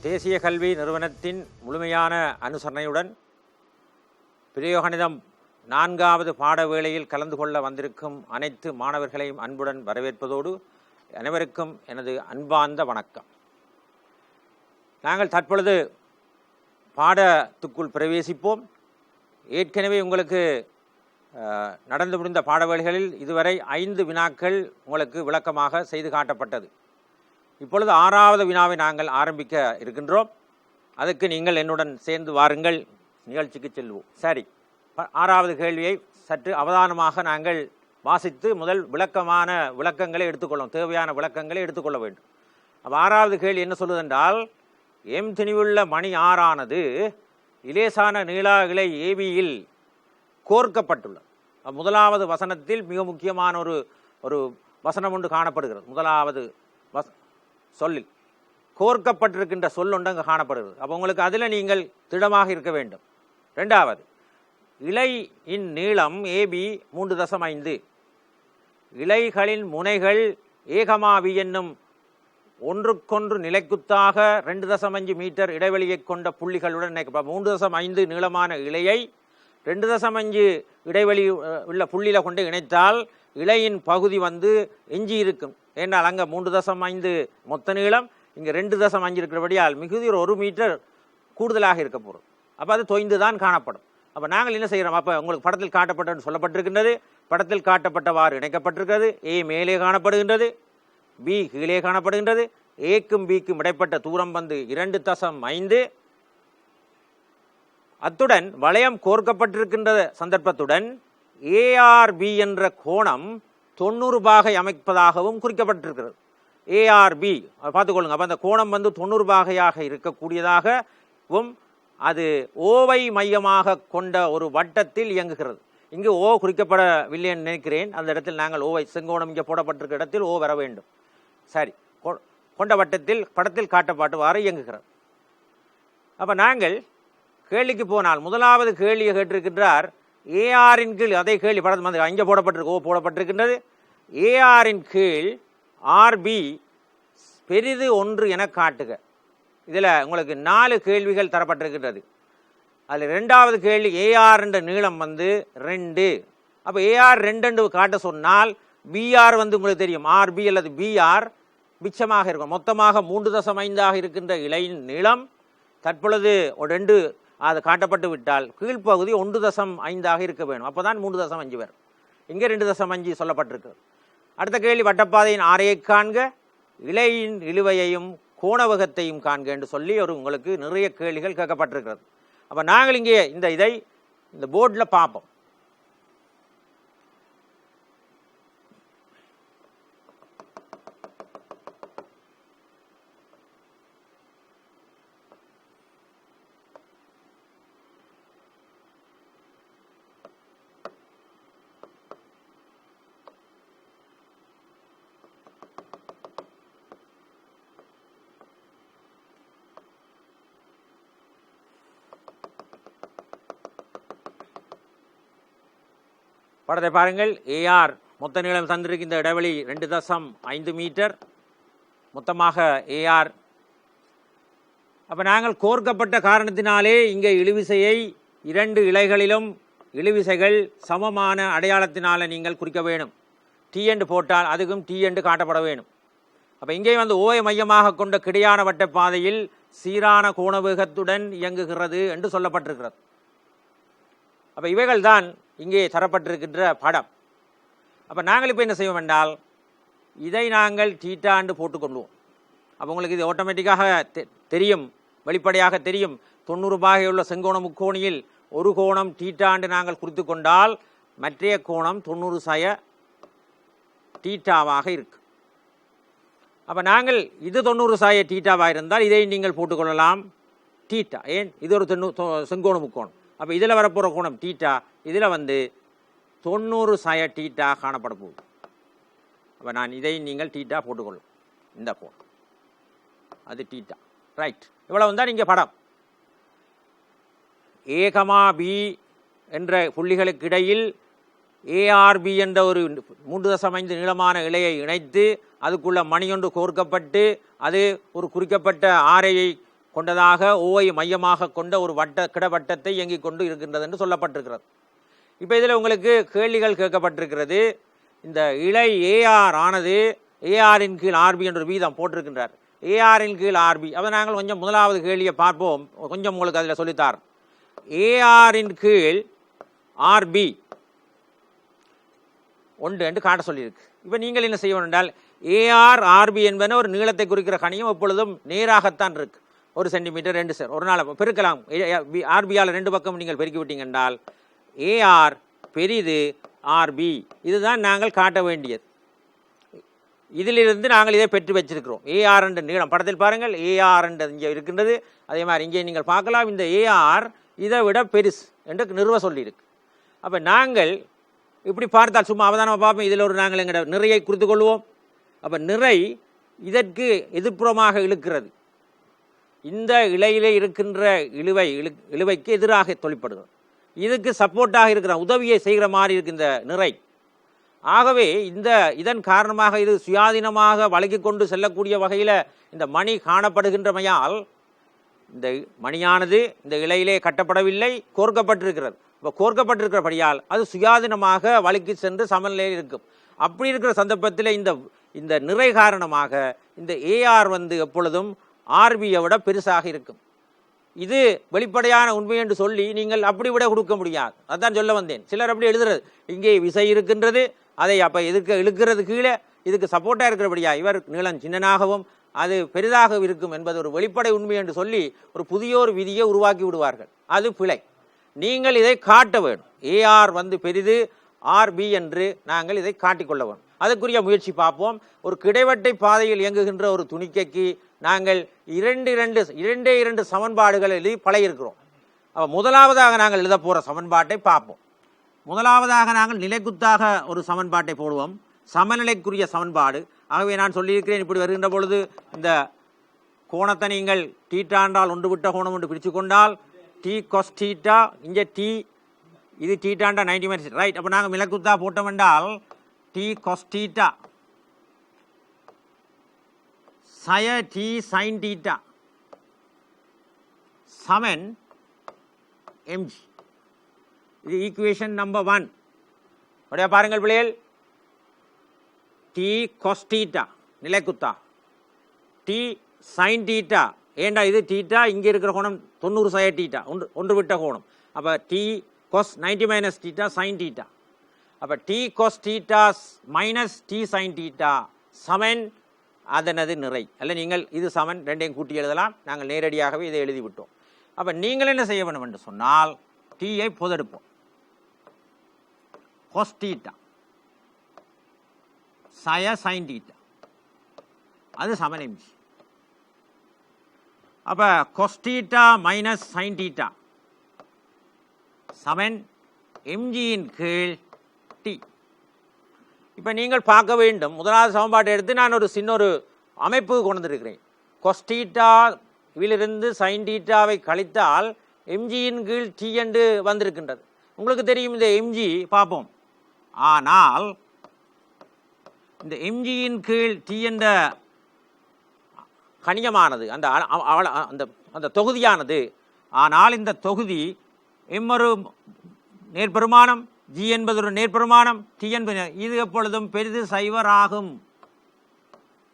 தேசிய கல்வி நிறுவனத்தின் முழுமையான அனுசரணையுடன் பிரயோகணிதம் 4வது பாட வேளையில் கலந்து கொள்ள வந்திருக்கும் அனைத்து மாணவர்களையும் அன்புடன் வரவேற்பதோடு அனைவருக்கும் எனது அன்பார்ந்த வணக்கம். நாங்கள் தற்பொழுது பாடத்துக்குள் பிரவேசிப்போம். ஏற்கனவே உங்களுக்கு நடந்து முடிந்த பாடவேளைகளில் இதுவரை 5 வினாக்கள் உங்களுக்கு விளக்கமாக செய்து காட்டப்பட்டது. இப்பொழுது 6வது வினாவை நாங்கள் ஆரம்பிக்க இருக்கின்றோம். அதுக்கு நீங்கள் என்னுடன் சேர்ந்து வாருங்கள், நிகழ்ச்சிக்கு செல்வோம். சரி, 6வது கேள்வியை சற்று அவதானமாக நாங்கள் வாசித்து முதல் விளக்கங்களை எடுத்துக்கொள்ளும், தேவையான விளக்கங்களை எடுத்துக்கொள்ள வேண்டும். அப்போ 6வது கேள்வி என்ன சொல்லுதென்றால், எம் திணிவுள்ள மணி ஆறானது இலேசான நீளா இலை ஏபியில் கோர்க்கப்பட்டுள்ளது. முதலாவது வசனத்தில் மிக முக்கியமான ஒரு வசனம் ஒன்று காணப்படுகிறது. முதலாவது சொல்லில் கோர்க்கப்பட்டிருக்கின்ற சொல் ஒன்று அங்கே காணப்படுகிறது. அப்போ உங்களுக்கு அதில் நீங்கள் திடமாக இருக்க வேண்டும். 2வது, இலையின் நீளம் ஏபி 3.5, இலைகளின் முனைகள் ஏகமாவி என்னும் ஒன்றுக்கொன்று நிலைக்குத்தாக 2.5 மீட்டர் இடைவெளியை கொண்ட புள்ளிகளுடன் இணைக்கப்படும். 3.5 நீளமான இலையை 2.5 இடைவெளி உள்ள புள்ளியில் கொண்டு இணைத்தால் இலையின் பகுதி எஞ்சி இருக்கும். ஏன்னால் அங்கே 3.5 மொத்த நீளம், இங்கே 2.5 இருக்கிறபடியால் மிகுதி 1 மீட்டர் கூடுதலாக இருக்க போகிறோம். அப்போ அது தொய்ந்து தான் காணப்படும். அப்போ நாங்கள் என்ன செய்கிறோம், அப்போ உங்களுக்கு படத்தில் காட்டப்பட்டது சொல்லப்பட்டிருக்கின்றது. படத்தில் காட்டப்பட்டவாறு இணைக்கப்பட்டிருக்கிறது. ஏ மேலே காணப்படுகின்றது, பி கீழே காணப்படுகின்றது. ஏக்கும் பிக்கும் இடைப்பட்ட தூரம் 2.5. அத்துடன் வளையம் கோர்க்கப்பட்டிருக்கின்ற சந்தர்ப்பத்துடன் ஏஆர்பி என்ற கோணம் 90 பாகை அமைப்பதாகவும் குறிக்கப்பட்டிருக்கிறது. ஏஆர்பி பார்த்துக்கொள்ளுங்க. அப்போ அந்த கோணம் 90 பாகையாக இருக்கக்கூடியதாகவும் அது ஓவை மையமாக கொண்ட ஒரு வட்டத்தில் இயங்குகிறது. இங்கு ஓ குறிக்கப்படவில்லை என்று நினைக்கிறேன். அந்த இடத்தில் நாங்கள் ஓவை செங்கோணம் இங்கே போடப்பட்டிருக்க இடத்தில் ஓ வர வேண்டும். சரி, கொண்ட வட்டத்தில் படத்தில் காட்டப்பட்டவாறு இயங்குகிறது. அப்போ நாங்கள் கேள்விக்கு போனால் முதலாவது கேள்வியை கேட்டிருக்கின்றார். ஏஆரின் கீழ் அதே கேள்வி படத்தில் இங்கே போடப்பட்டிருக்கு, ஓ போடப்பட்டிருக்கின்றது. ஏஆரின் கீழ் ஆர்பி பெரிது 1 என காட்டுக. இதில் உங்களுக்கு 4 கேள்விகள் தரப்பட்டிருக்கின்றது. அதில் 2வது கேள்வி ஏஆர் என்ற நீளம் 2. அப்போ ஏஆர் 2 காட்ட சொன்னால் பிஆர் உங்களுக்கு தெரியும், ஆர்பி அல்லது பிஆர் மிச்சமாக இருக்கும். மொத்தமாக 3.5 இருக்கின்ற இலையின் நீளம் தற்பொழுது 2 அது காட்டப்பட்டு விட்டால் கீழ்ப்பகுதி 1.5 இருக்க வேண்டும். அப்போ தான் 3.5 வரும். இங்கே 2.5 சொல்லப்பட்டிருக்கு. அடுத்த கேள்வி வட்டப்பாதையின் ஆரையை காண்க, இலையின் இழுவையையும் கோணவகத்தையும் காண்க என்று சொல்லி உங்களுக்கு நிறைய கேள்விகள் கேட்கப்பட்டிருக்கிறது. அப்போ நாங்கள் இங்கே இதை இந்த போர்டில் பார்ப்போம். படத்தை பாருங்கள். ஏஆர் மொத்த நீளம் தந்திருக்கின்ற இடைவெளி 2.5 மீட்டர் மொத்தமாக ஏஆர். அப்போ நாங்கள் கோர்க்கப்பட்ட காரணத்தினாலே இங்கே இழுவிசையை 2 இலைகளிலும் இழுவிசைகள் சமமான அடையாளத்தினால நீங்கள் குறிக்க வேணும். டி என்று போட்டால் அதுக்கும் டி என்று காட்டப்பட வேணும். அப்போ இங்கே ஓவை மையமாக கொண்ட கிடையான வட்டப்பாதையில் சீரான கோணவேகத்துடன் இயங்குகிறது என்று சொல்லப்பட்டிருக்கிறது. அப்போ இவைகள் தான் இங்கே தரப்பட்டிருக்கின்ற படம். அப்போ நாங்கள் இப்போ என்ன செய்வோம் என்றால் இதை நாங்கள் டீட்டா என்று போட்டுக்கொள்வோம். அப்போ உங்களுக்கு இது ஆட்டோமேட்டிக்காக தெரியும், வெளிப்படையாக தெரியும். 90 பாகையுள்ள செங்கோண முக்கோணியில் ஒரு கோணம் டீட்டா என்று நாங்கள் குறித்து கொண்டால் மற்றைய கோணம் 90 டீட்டாவாக இருக்கு. அப்போ நாங்கள் இது 90 டீட்டாவாக இருந்தால் இதை நீங்கள் போட்டுக்கொள்ளலாம் டீட்டா. ஏன், இது ஒரு செங்கோண முக்கோணம். அப்போ இதில் வரப்போகிற கோணம் டீட்டா, இதில் 90 டீட்டா காணப்பட போகுது. அப்போ இதை நீங்கள் டீட்டா போட்டுக்கொள்ளும். இந்த கோணம் அது டீட்டா, ரைட். இவ்வளவு தான் இங்கே படம். ஏகமா பி என்ற புள்ளிகளுக்கு இடையில் ஏஆர்பி என்ற ஒரு 3.5 நீளமான இலையை இணைத்து அதுக்குள்ள மணியொன்று கோர்க்கப்பட்டு அது ஒரு குறிக்கப்பட்ட ஆரையை கொண்டதாக ஓவை மையமாக கொண்ட ஒரு கிடவட்டத்தை இயங்கிக் கொண்டு இருக்கின்றது என்று சொல்லப்பட்டிருக்கிறது. இப்போ இதில் உங்களுக்கு கேள்விகள் கேட்கப்பட்டிருக்கிறது. இந்த இழை ஏஆர் ஆனது ஏஆரின் கீழ் ஆர்பி என்ற ஒரு வீதம் போட்டிருக்கின்றார். ஏஆரின் கீழ் ஆர்பி. அப்போ நாங்கள் கொஞ்சம் முதலாவது கேள்வியை பார்ப்போம். கொஞ்சம் உங்களுக்கு அதில் சொல்லித்தார். ஏஆரின் கீழ் ஆர்பி ஒன்று என்று காட்ட சொல்லியிருக்கு. இப்போ நீங்கள் என்ன செய்ய வேண்டும் என்றால், ஏஆர் ஆர்பி என்பன ஒரு நீளத்தை குறிக்கிற கணியம் எப்பொழுதும் நேராகத்தான் இருக்கு. 1 சென்டிமீட்டர் 2 சார் ஒரு நாள் பெருக்கலாம். ஆர்பியால் 2 பக்கம் நீங்கள் பெருக்கி விட்டீங்க என்றால் ஏஆர் பெரிது ஆர்பி. இதுதான் நாங்கள் காட்ட வேண்டியது. இதிலிருந்து நாங்கள் இதை பெற்று வச்சிருக்கிறோம். ஏஆர் என்ற நீளம் படத்தில் பாருங்கள், ஏஆர் என்ற இங்கே இருக்கின்றது. அதே மாதிரி இங்கே நீங்கள் பார்க்கலாம், இந்த ஏஆர் இதை விட பெருசு என்று நிறுவ சொல்லியிருக்கு. அப்போ நாங்கள் இப்படி பார்த்தால் சும்மா அவதானமாக பார்ப்போம். இதில் ஒரு நாங்கள் எங்களோட நிறையை குறித்து கொள்வோம். அப்போ நிறை இதற்கு எதிர்ப்புறமாக இழுக்கிறது. இந்த இலையிலே இருக்கின்ற இழுவைக்கு எதிராக தொழிற்படுகிறது. இதுக்கு சப்போர்ட்டாக இருக்கிற உதவியை செய்கிற மாதிரி இருக்கு இந்த நிறை. ஆகவே இதன் காரணமாக இது சுயாதீனமாக வழங்கி கொண்டு செல்லக்கூடிய வகையில் இந்த மணி காணப்படுகின்றமையால் இந்த மணியானது இந்த இலையிலே கட்டப்படவில்லை, கோர்க்கப்பட்டிருக்கிறது. இப்போ கோர்க்கப்பட்டிருக்கிறபடியால் அது சுயாதீனமாக வழுக்கி சென்று சமநிலையில் இருக்கும். அப்படி இருக்கிற சந்தர்ப்பத்தில் இந்த நிறை காரணமாக இந்த ஏஆர் எப்பொழுதும் ஆர்பியை விட பெருசாக இருக்கும். இது வெளிப்படையான உண்மை என்று சொல்லி நீங்கள் அப்படி விட கொடுக்க முடியாது. அதான் சொல்ல வந்தேன். சிலர் அப்படி எழுதுறது, இங்கே விசை இருக்கின்றது, அதை அப்போ இழுக்கிறது கீழே, இதுக்கு சப்போர்ட்டாக இருக்கிறபடியா இவர் நீளம் சின்னனாகவும் அது பெரிதாக இருக்கும் என்பது ஒரு வெளிப்படை உண்மை என்று சொல்லி ஒரு புதிய ஒரு விதியை உருவாக்கி விடுவார்கள். அது பிழை. நீங்கள் இதை காட்ட வேண்டும். ஏஆர் பெரிது ஆர்பி என்று நாங்கள் இதை காட்டிக்கொள்ள வேண்டும். அதுக்குரிய முயற்சி பார்ப்போம். ஒரு கிடைவட்டை பாதையில் இயங்குகின்ற ஒரு துணிக்கைக்கு நாங்கள் இரண்டே இரண்டு சமன்பாடுகள் எழுதி பழகியிருக்கிறோம். அப்போ முதலாவதாக நாங்கள் எழுத போகிற சமன்பாட்டை பார்ப்போம். முதலாவதாக நாங்கள் நிலைக்குத்தாக ஒரு சமன்பாட்டை போடுவோம், சமநிலைக்குரிய சமன்பாடு. ஆகவே நான் சொல்லியிருக்கிறேன், இப்படி வருகின்ற பொழுது இந்த கோணத்தை நீங்கள் டீட்டா என்றால் ஒன்று விட்ட கோணம் ஒன்று பிரித்து கொண்டால் டி கொஸ் டீட்டா, இங்கே டி இது டீட்டாண்டா 90 மைனஸ் ரைட். அப்போ நாங்கள் நிலைக்குத்தா போட்டோம் என்றால் டி கொஸ் டீட்டா சய டி சைன் டீட்டா சமன் எம்ஜி. இது ஈக்குவேஷன் நம்பர் 1. அப்படியே பாருங்கள் பிள்ளைகள், டி கொஸ் டீட்டா நிலைக்குத்தா, டி சைன் டீட்டா, ஏண்டா இது டீட்டா, இங்கே இருக்கிற கோணம் 90 சய டீட்டா ஒன்று விட்ட கோணம். அப்போ T cos 90 minus theta sine theta. அப்போ T cos theta minus T sine theta சமன் அதனது நிறை. அல்ல நீங்கள் இது சமன் ரெண்டையும் கூட்டி எழுதலாம். நாங்கள் நேரடியாகவே இதை எழுதிவிட்டோம். அப்போ நீங்கள் என்ன செய்ய வேண்டும் என்று சொன்னால், டீயை பொதெடுப்போம். கொஸ் டீட்டா சய சைன் டீட்டா அது சமன் எம்ஜி. அப்போ கொஸ் டீட்டா மைனஸ் சைன் டீட்டா சமன் எம்ஜியின் கீழ் டி. இப்போ நீங்கள் பார்க்க வேண்டும், முதலாவது சமன்பாட்டை எடுத்து நான் ஒரு சின்ன ஒரு அமைப்பு கொண்டு வந்திருக்கிறேன். கொஸ் டீட்டா இதிலிருந்து சைன் டீட்டாவை கழித்தால் எம்ஜியின் கீழ் டி என்று வந்திருக்கின்றது. உங்களுக்கு தெரியும் இந்த எம்ஜி பார்ப்போம். ஆனால் இந்த எம்ஜியின் கீழ் டி என்ற கணியமானது அந்த தொகுதியானது, ஆனால் இந்த தொகுதி எம் ஒரு நேர்பெருமானம், ஜி என்பது ஒரு நேர்பெருமானம், டி என்பது இது எப்பொழுதும் பெரிது சைவர் ஆகும்.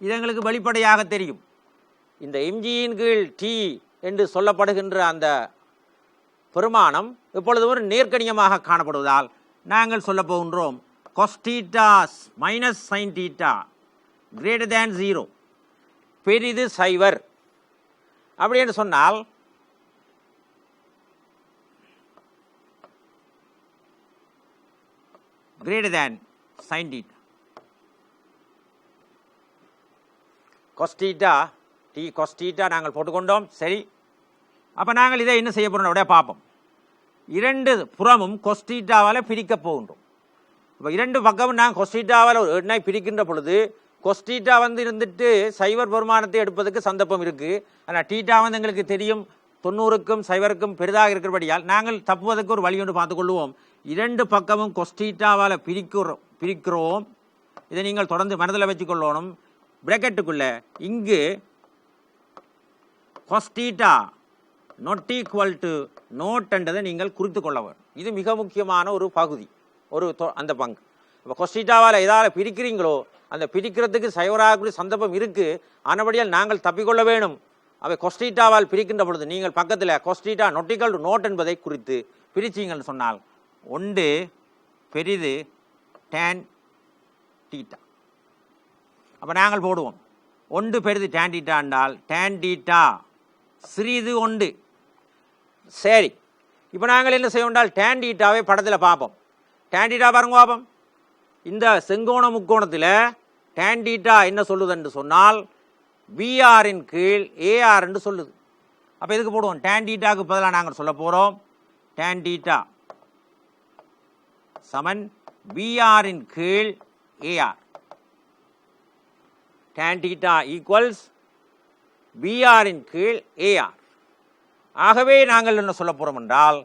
இது எங்களுக்கு வெளிப்படையாக தெரியும். இந்த எம்ஜியின் கீழ் டி என்று சொல்லப்படுகின்ற அந்த பெருமானம் எப்பொழுதும் ஒரு நேர்கணியமாக காணப்படுவதால் நாங்கள் சொல்ல போகின்றோம் cos theta minus sine theta greater than 0 பெரிது சைவர். அப்படி என்று சொன்னால் greater than sine theta cos theta T cos theta நாங்கள் போட்டுக்கொண்டோம். சரி, அப்போ நாங்கள் இதை என்ன செய்ய போகிறோம் அப்படியே பார்ப்போம். இரண்டு புறமும் கொஸ் டீட்டாவால் பிரிக்க போகின்றோம். இப்போ இரண்டு பக்கமும் நாங்கள் கொஸ் டீட்டாவால் ஒரு எண்ணை பிரிக்கின்ற பொழுது கொஸ் டீட்டா இருந்துட்டு சைவர் பெருமானத்தை எடுப்பதற்கு சந்தர்ப்பம் இருக்குது. ஆனால் டீட்டா எங்களுக்கு தெரியும் 90க்கும் சைவருக்கும் பெரிதாக இருக்கிறபடியால் நாங்கள் தப்புவதற்கு ஒரு வழி ஒன்று பார்த்துக்கொள்வோம். இரண்டு பக்கமும் கொஸ் டீட்டாவால் பிரிக்கிறோம். இதை நீங்கள் தொடர்ந்து மனதில் வச்சுக்கொள்ளணும். பிராக்கெட்டுக்குள்ளே இங்கு cos theta not equal to nought என்றதை நீங்கள் குறித்து கொள்ள வேண்டும். இது மிக முக்கியமான ஒரு பகுதி, அந்த பங்கு. இப்போ கொஸ்டீட்டாவால் எதாவது பிரிக்கிறீங்களோ அந்த பிரிக்கிறதுக்கு சைவராகக்கூடிய சந்தர்ப்பம் இருக்குது. ஆனபடியால் நாங்கள் தப்பிக்கொள்ள வேணும். அவை கொஸ்டீட்டாவால் பிரிக்கின்ற பொழுது நீங்கள் பக்கத்தில் cos theta not equal to nought என்பதை குறித்து பிரிச்சிங்கன்னு சொன்னால் ஒன்று பெரிது tan தீட்டா. அப்போ நாங்கள் போடுவோம் ஒன்று பெரிது tan தீட்டா என்றால் tan தீட்டா சிறிது ஒன்று. சரி, இப்போ நாங்கள் என்ன செய்ய வேண்டால் tan தீட்டாவை படத்தில் பார்ப்போம். tan தீட்டா பாருங்க பார்ப்போம். இந்த செங்கோண முக்கோணத்தில் tan தீட்டா என்ன சொல்லுது என்று சொன்னால் பிஆரின் கீழ் ஏஆர் என்று சொல்லுது. அப்போ எதுக்கு போடுவோம்? tan தீட்டாவுக்கு பதிலாக நாங்கள் சொல்ல போகிறோம் tan தீட்டா சமன் பிஆரின் கீழ் ஏஆர். tan தீட்டா ஈக்குவல்ஸ் பிஆரின் கீழ் ஏஆர். ஆகவே நாங்கள் என்ன சொல்ல போகிறோம் என்றால்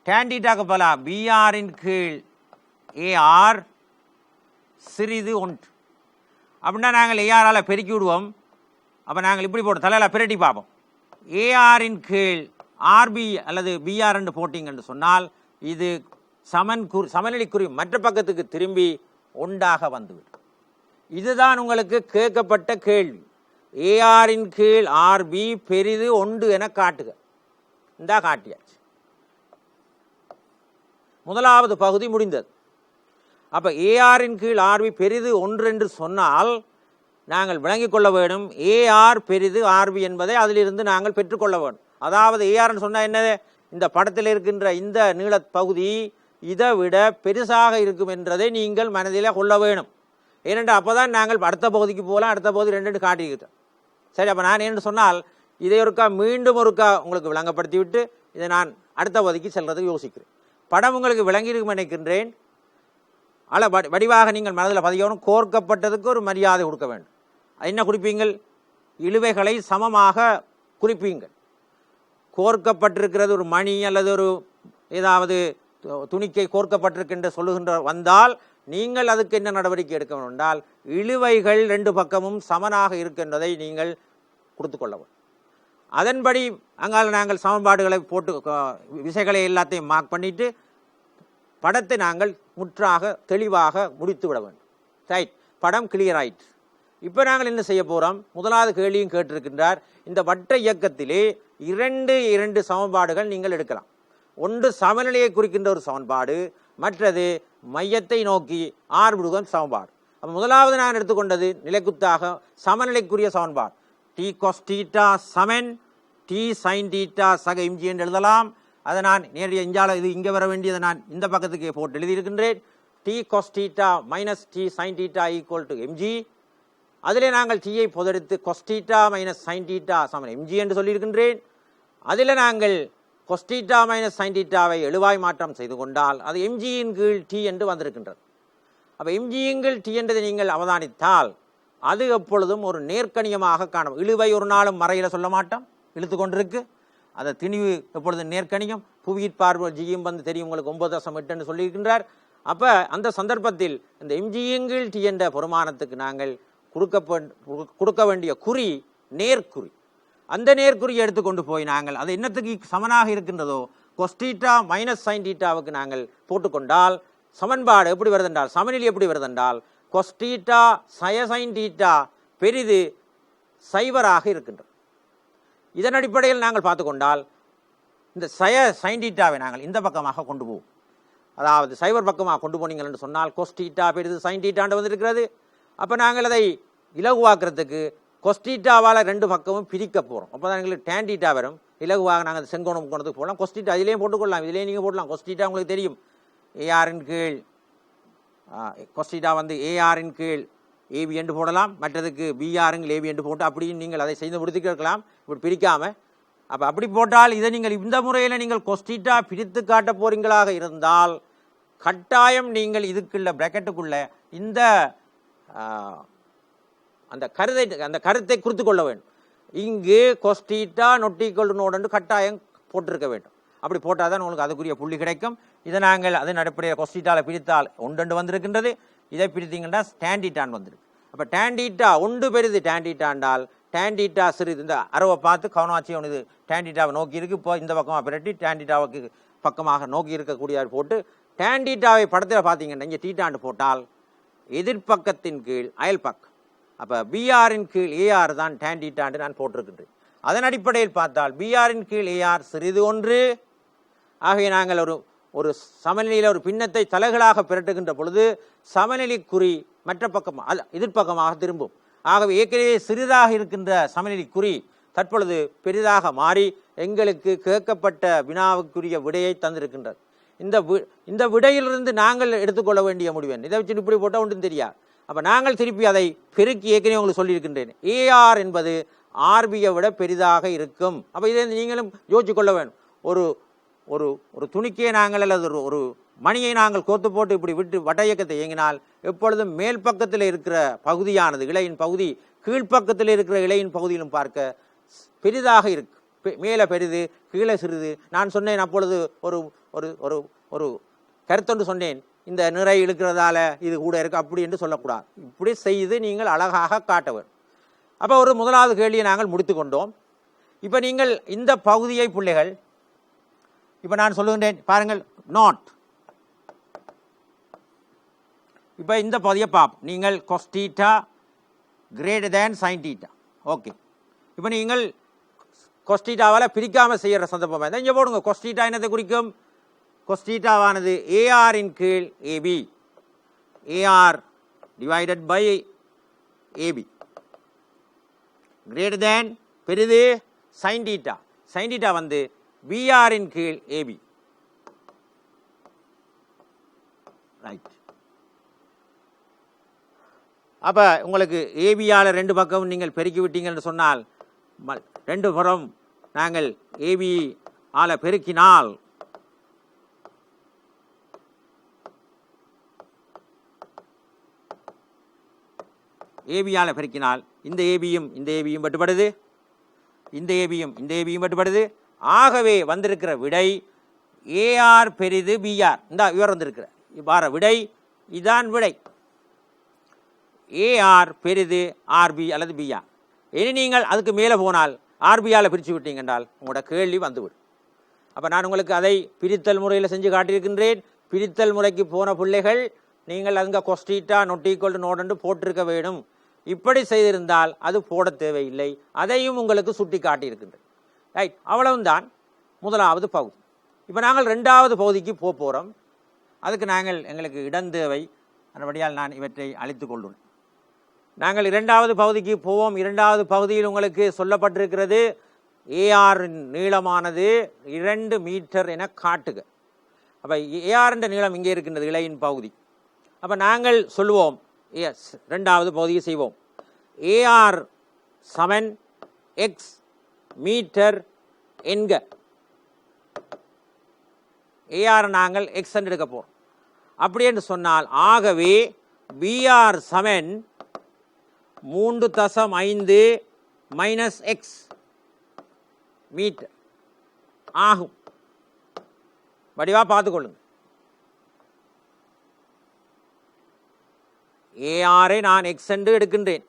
tan தீட்டாவுக்கு பதிலாக பிஆரின் கீழ் ஏஆர் சிறிது ஒன்று. அப்படின்னா நாங்கள் ஏஆரால் பெருக்கி விடுவோம். அப்போ நாங்கள் இப்படி போட்டு தலையில் பிரட்டி பார்ப்போம். ஏஆரின் கீழ் ஆர்பி அல்லது பிஆர் என்று போட்டிங்கன்னு சொன்னால் இது சமநிலைக்குறி மற்ற பக்கத்துக்கு திரும்பி ஒன்றாக வந்துவிடும். இதுதான் உங்களுக்கு கேட்கப்பட்ட கேள்வி. ஏஆரின் கீழ் ஆர்பி பெரிது ஒன்று என காட்டுக. இந்தா காட்டியாச்சு. முதலாவது பகுதி முடிந்தது. அப்போ ஏஆரின் கீழ் ஆர்பி பெரிது ஒன்று என்று சொன்னால் நாங்கள் விளங்கிக் கொள்ள வேண்டும் ஏஆர் பெரிது ஆர்பி என்பதை அதிலிருந்து நாங்கள் பெற்றுக்கொள்ள வேண்டும். அதாவது ஏஆர்னு சொன்னால் என்னது? இந்த படத்தில் இருக்கின்ற இந்த நீள பகுதி இதை விட பெருசாக இருக்கும் என்றதை நீங்கள் மனதில் கொள்ள வேணும். ஏனென்றால் அப்போ தான் நாங்கள் அடுத்த பகுதிக்கு போகலாம். அடுத்த பகுதி ரெண்டு காட்டிக்கிட்டோம். சரி, அப்போ நான் என்ன சொன்னால் இதை மீண்டும் ஒருக்கா உங்களுக்கு விளங்கப்படுத்தி விட்டு இதை நான் அடுத்த பகுதிக்கு செல்றதுக்கு யோசிக்கிறேன். படம் உங்களுக்கு விளங்கியிருக்கும் நினைக்கின்றேன். வடிவாக நீங்கள் மனதில் பதியணும். கோர்க்கப்பட்டதுக்கு ஒரு மரியாதை கொடுக்க வேண்டும். என்ன குறிப்பீங்கள்? இழுவைகளை சமமாக குறிப்பீங்கள். கோர்க்கப்பட்டிருக்கிறது ஒரு மணி அல்லது ஒரு ஏதாவது துணிக்கை கோர்க்கப்பட்டிருக்கின்ற சொல்லுகின்ற வந்தால் நீங்கள் அதுக்கு என்ன நடவடிக்கை எடுக்க வேண்டும் என்றால் இழுவைகள் ரெண்டு பக்கமும் சமனாக இருக்கின்றதை நீங்கள் கொடுத்து கொள்ள வேண்டும். அதன்படி அங்கால நாங்கள் சமன்பாடுகளை போட்டு விசைகளை எல்லாத்தையும் மார்க் பண்ணிட்டு படத்தை நாங்கள் முற்றாக தெளிவாக முடித்து விட வேண்டும். ரைட், படம் கிளியர் ஆயிற்று. இப்போ நாங்கள் என்ன செய்ய போகிறோம்? முதலாவது கேள்வியும் கேட்டிருக்கின்றார். இந்த வட்ட இயக்கத்திலே இரண்டு சமன்பாடுகள் நீங்கள் எடுக்கலாம். ஒன்று சமநிலையை குறிக்கின்ற ஒரு சமன்பாடு, மற்றது மையத்தை நோக்கி ஆர்விடுகின்ற சமன்பாடு. அப்போ முதலாவது நான் எடுத்துக்கொண்டது நிலைக்குத்தாக சமநிலைக்குரிய சமன்பாடு. டி cos தீட்டா சமன் டி sin தீட்டா சக எம்ஜி என்று எழுதலாம். அதை நான் நேரடியாக இஞ்சால இது இங்கே வர வேண்டியதை நான் இந்த பக்கத்துக்கு போட்டு எழுதியிருக்கின்றேன். T cos theta minus T sin theta equal to MG. அதிலே நாங்கள் டீயை பொதெடுத்து cos theta minus sin theta சமன் எம்ஜி என்று சொல்லியிருக்கின்றேன். அதில் நாங்கள் cos தீட்டா மைனஸ் sin தீட்டாவை எழுவாய் மாற்றம் செய்து கொண்டால் அது எம்ஜியின் கீழ் டி என்று வந்திருக்கின்றது. அப்போ எம்ஜியின் கீழ் டி என்றதை நீங்கள் அவதானித்தால் அது எப்பொழுதும் ஒரு நேர்கணியமாக காணும். இழுவை ஒரு நாளும் மறையில் சொல்ல மாட்டோம், இழுத்து கொண்டிருக்கு. அதை திணிவு எப்பொழுதும் நேர்கணியம். புவியீர்ப்பார்வை ஜியும் வந்து தெரியும் உங்களுக்கு 9.8 என்று சொல்லியிருக்கின்றார். அப்போ அந்த சந்தர்ப்பத்தில் இந்த எம்ஜியின் கீழ் டி என்ற பெருமானத்துக்கு நாங்கள் கொடுக்க வேண்டிய குறி நேர்குறி. அந்த நேர்குறியை எடுத்துக்கொண்டு போய் நாங்கள் அது என்னத்துக்கு சமனாக இருக்கின்றதோ cos தீட்டா மைனஸ் sin தீட்டாவுக்கு நாங்கள் போட்டுக்கொண்டால் சமன்பாடு எப்படி வருதென்றால் சமநிலை எப்படி வருதென்றால் cos தீட்டா sin தீட்டா பெரிது சைவராக இருக்கின்றது. இதன் அடிப்படையில் நாங்கள் பார்த்துக்கொண்டால் இந்த sin தீட்டாவை நாங்கள் இந்த பக்கமாக கொண்டு போவோம். அதாவது சைவர் பக்கமாக கொண்டு போனீங்கள் என்று சொன்னால் cos தீட்டா பெரிது sin தீட்டாண்டு வந்திருக்கிறது. அப்போ நாங்கள் அதை இலகுவாக்குறதுக்கு cos தீட்டாவால் ரெண்டு பக்கமும் பிரிக்க போகிறோம். அப்போ தான் எங்களுக்கு tan தீட்டா வரும். இலகுவாக நாங்கள் செங்கோணம் முக்கோணத்துக்கு போகலாம். cos தீட்டா இதிலேயும் போட்டுக்கொள்ளலாம், இதிலேயும் நீங்கள் போடலாம். cos தீட்டா உங்களுக்கு தெரியும் ஏஆரின் கீழ் cos தீட்டா வந்து ஏஆரின் கீழ் ஏபி என்று போடலாம், மற்றதுக்கு பிஆருங்க ஏபி என்று போட்டு அப்படியும் நீங்கள் அதை செய்து முடித்துக்க இருக்கலாம் இப்படி பிரிக்காமல். அப்போ அப்படி போட்டால் இதை நீங்கள் இந்த முறையில் நீங்கள் cos தீட்டா பிரித்து காட்ட போறீங்களாக இருந்தால் கட்டாயம் நீங்கள் இதுக்குள்ள பிராக்கெட்டுக்குள்ள இந்த அந்த கருத்தை குறித்து கொள்ள வேண்டும். இங்கு cos theta not equal to nought என்று கட்டாயம் போட்டிருக்க வேண்டும். அப்படி போட்டால் தான் உங்களுக்கு அதுக்குரிய புள்ளி கிடைக்கும். இதை நாங்கள் அதன் அடிப்படையில் cos தீட்டாவில் பிரித்தால் ஒன்று வந்திருக்கின்றது. இதை பிரித்தீங்கன்னா tan தீட்டான்னு வந்திருக்கு. அப்போ tan தீட்டா ஒன்று பெரிது tan தீட்டா என்றால் tan theta சிறிது இந்த அரவை பார்த்து கவனமாச்சு இது tan thetaவை நோக்கி இருக்கு. இப்போ இந்த பக்கமாக பிரட்டி tan thetaவுக்கு பக்கமாக நோக்கி இருக்கக்கூடிய போட்டு tan thetaவை படத்தில் பார்த்தீங்கன்னா இங்கே தீட்டாண்டு போட்டால் எதிர்பக்கத்தின் கீழ் அயல் பக்கம். அப்போ பிஆரின் கீழ் ஏஆர் தான் tan thetaண்டு நான் போட்டிருக்கின்றேன். அதன் அடிப்படையில் பார்த்தால் பிஆரின் கீழ் ஏஆர் சிறிது ஒன்று. ஆகவே நாங்கள் ஒரு சமநிலையில் ஒரு பின்னத்தை தலைகளாக பிரட்டுகின்ற பொழுது சமநிலை குறி மற்ற பக்கம் எதிர்பக்கமாக திரும்பும். ஆகவே ஏற்கனவே சிறிதாக இருக்கின்ற சமநிலை குறி தற்பொழுது பெரிதாக மாறி எங்களுக்கு கேட்கப்பட்ட வினாவுக்குரிய விடையை தந்திருக்கின்றது. இந்த விடையிலிருந்து நாங்கள் எடுத்துக்கொள்ள வேண்டிய முடிவு இதை வச்சு இப்படி போட்டால் ஒன்றும் தெரியாது. அப்போ நாங்கள் திருப்பி அதை பெருக்கி ஏற்கனவே உங்களுக்கு சொல்லியிருக்கின்றேன். ஏஆர் என்பது ஆர்பியை விட பெரிதாக இருக்கும். அப்போ இதை நீங்களும் யோசிச்சு கொள்ள வேண்டும். ஒரு ஒரு ஒரு துணிக்கையை நாங்கள் அல்லது ஒரு மணியை நாங்கள் கோத்து போட்டு இப்படி விட்டு வட்ட இயக்கத்தை இயங்கினால் எப்பொழுதும் மேல் பக்கத்தில் இருக்கிற பகுதியானது இலையின் பகுதி கீழ்ப்பக்கத்தில் இருக்கிற இலையின் பகுதியிலும் பார்க்க பெரிதாக இருக்கு. மேலே பெரிது கீழே சிறிது. நான் சொன்னேன் அப்பொழுது ஒரு ஒரு ஒரு ஒரு கருத்தொன்று சொன்னேன், இந்த நிறை இழுக்கிறதால இது கூட இருக்கு அப்படி என்று சொல்லக்கூடாது. இப்படி செய்து நீங்கள் அழகாக காட்ட வேண்டும். அப்போ ஒரு முதலாவது கேள்வியை நாங்கள் முடித்து கொண்டோம். இப்போ நீங்கள் இந்த பகுதியை பிள்ளைகள் இப்போ நான் சொல்லுகின்றேன் பாருங்கள் நாட். இப்போ இந்த பகுதியை பார்ப்போம். நீங்கள் cos θ greater than sin θ. Okay, இப்போ நீங்கள் cos θவால் பிரிக்காமல் செய்கிற சந்தர்ப்பமாக இருந்தால் இங்கே போடுங்க. cos θ என்னத்தை குறிக்கும்? cos θவானது ஏஆரின் கீழ் AB, AR divided by AB greater than பெரிது sin θ. sin θ வந்து பிஆரின் கீழ் ஏபி. ரைட். அப்போ உங்களுக்கு ஏபியால் ரெண்டு பக்கம் நீங்கள் பெருக்கி விட்டீங்கன்னு சொன்னால் ரெண்டு புறம் நாங்கள் ஏபி ஆல பெருக்கினால் ஏபியால் பெருக்கினால் இந்த ஏபியும் வெட்டுப்படுது, இந்த ஏபியும் வெட்டுப்படுது. ஆகவே வந்திருக்கிற விடை ஏஆர் பெரிது பிஆர். இந்த இவர் வந்திருக்கிற வார விடை இதான் விடை. ஏஆர் பெரிது ஆர்பி அல்லது பிஆர். இனி நீங்கள் அதுக்கு மேலே போனால் ஆர்பியால் பிரித்து விட்டீங்க என்றால் உங்களோட கேள்வி வந்துவிடும். அப்போ நான் உங்களுக்கு அதை பிரித்தல் முறையில் செஞ்சு காட்டியிருக்கின்றேன். பிரித்தல் முறைக்கு போன பிள்ளைகள் நீங்கள் அங்கே cos θ not equal to not என்று போட்டிருக்க வேண்டும். இப்படி செய்திருந்தால் அது போட தேவையில்லை. அதையும் உங்களுக்கு சுட்டி காட்டியிருக்கின்றேன். ரைட், அவ்வளவுதான் முதலாவது பகுதி. இப்போ நாங்கள் ரெண்டாவது பகுதிக்கு போகிறோம். அதுக்கு நாங்கள் எங்களுக்கு இடம் தேவை. அதன்படியால் நான் இவற்றை அழித்து கொள்ளுவேன். நாங்கள் இரண்டாவது பகுதிக்கு போவோம். இரண்டாவது பகுதியில் உங்களுக்கு சொல்லப்பட்டிருக்கிறது ஏஆரின் நீளமானது 2 மீட்டர் என காட்டுக. அப்போ ஏஆரின் நீளம் இங்கே இருக்கின்றது இலையின் பகுதி. அப்போ நாங்கள் சொல்லுவோம் எஸ், ரெண்டாவது பகுதியை செய்வோம். ஏஆர் சமன் எக்ஸ் மீட்டர் என்க. ஏஆர் நாங்கள் எக்ஸ் என்று எடுக்க போகிறோம். அப்படி என்று சொன்னால் ஆகவே பிஆர் சமன் 3.5 மைனஸ் எக்ஸ் மீட்டர் ஆகும். வடிவா பார்த்துக்கொள்ளுங்க. ஏஆரை நான் எக்ஸ் என்று எடுக்கின்றேன்.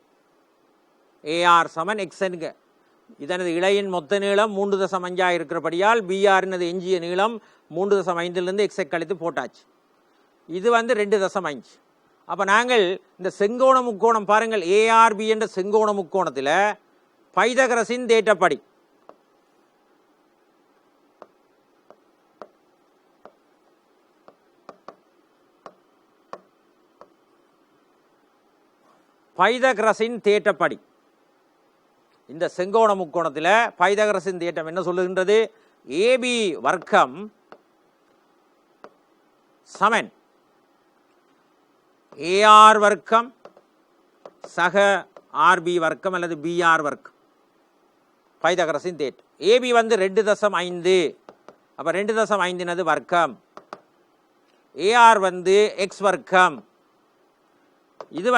ஏஆர் சமன் எக்ஸ் என்க. இதனது இலையின் மொத்த நீளம் 3.5 இருக்கிறபடியால் பிஆரினது எஞ்சிய நீளம் 3.5 எக்ஸை கழித்து போட்டாச்சு. இது 2.5. அப்போ நாங்கள் இந்த செங்கோண முக்கோணம் பாருங்கள், ஏஆர்பி என்ற செங்கோண முக்கோணத்தில் பைதகரசின் தேற்றப்படி பைதகரசின் தேற்றப்படி இந்த செங்கோண முக்கோணத்தில் பைதகரசின் தேற்றம் என்ன சொல்லுகின்றது? ஏபி வர்க்கம் சமன் ஏஆர் வர்க்கம் சக ஆர்பி வர்க்கம் அல்லது பிஆர் வர்க்கம். பைதகரசின் தேற்றம். ஏபி 2.5. அப்போ 2.5 வர்க்கம். ஏஆர் எக்ஸ் வர்க்கம். இது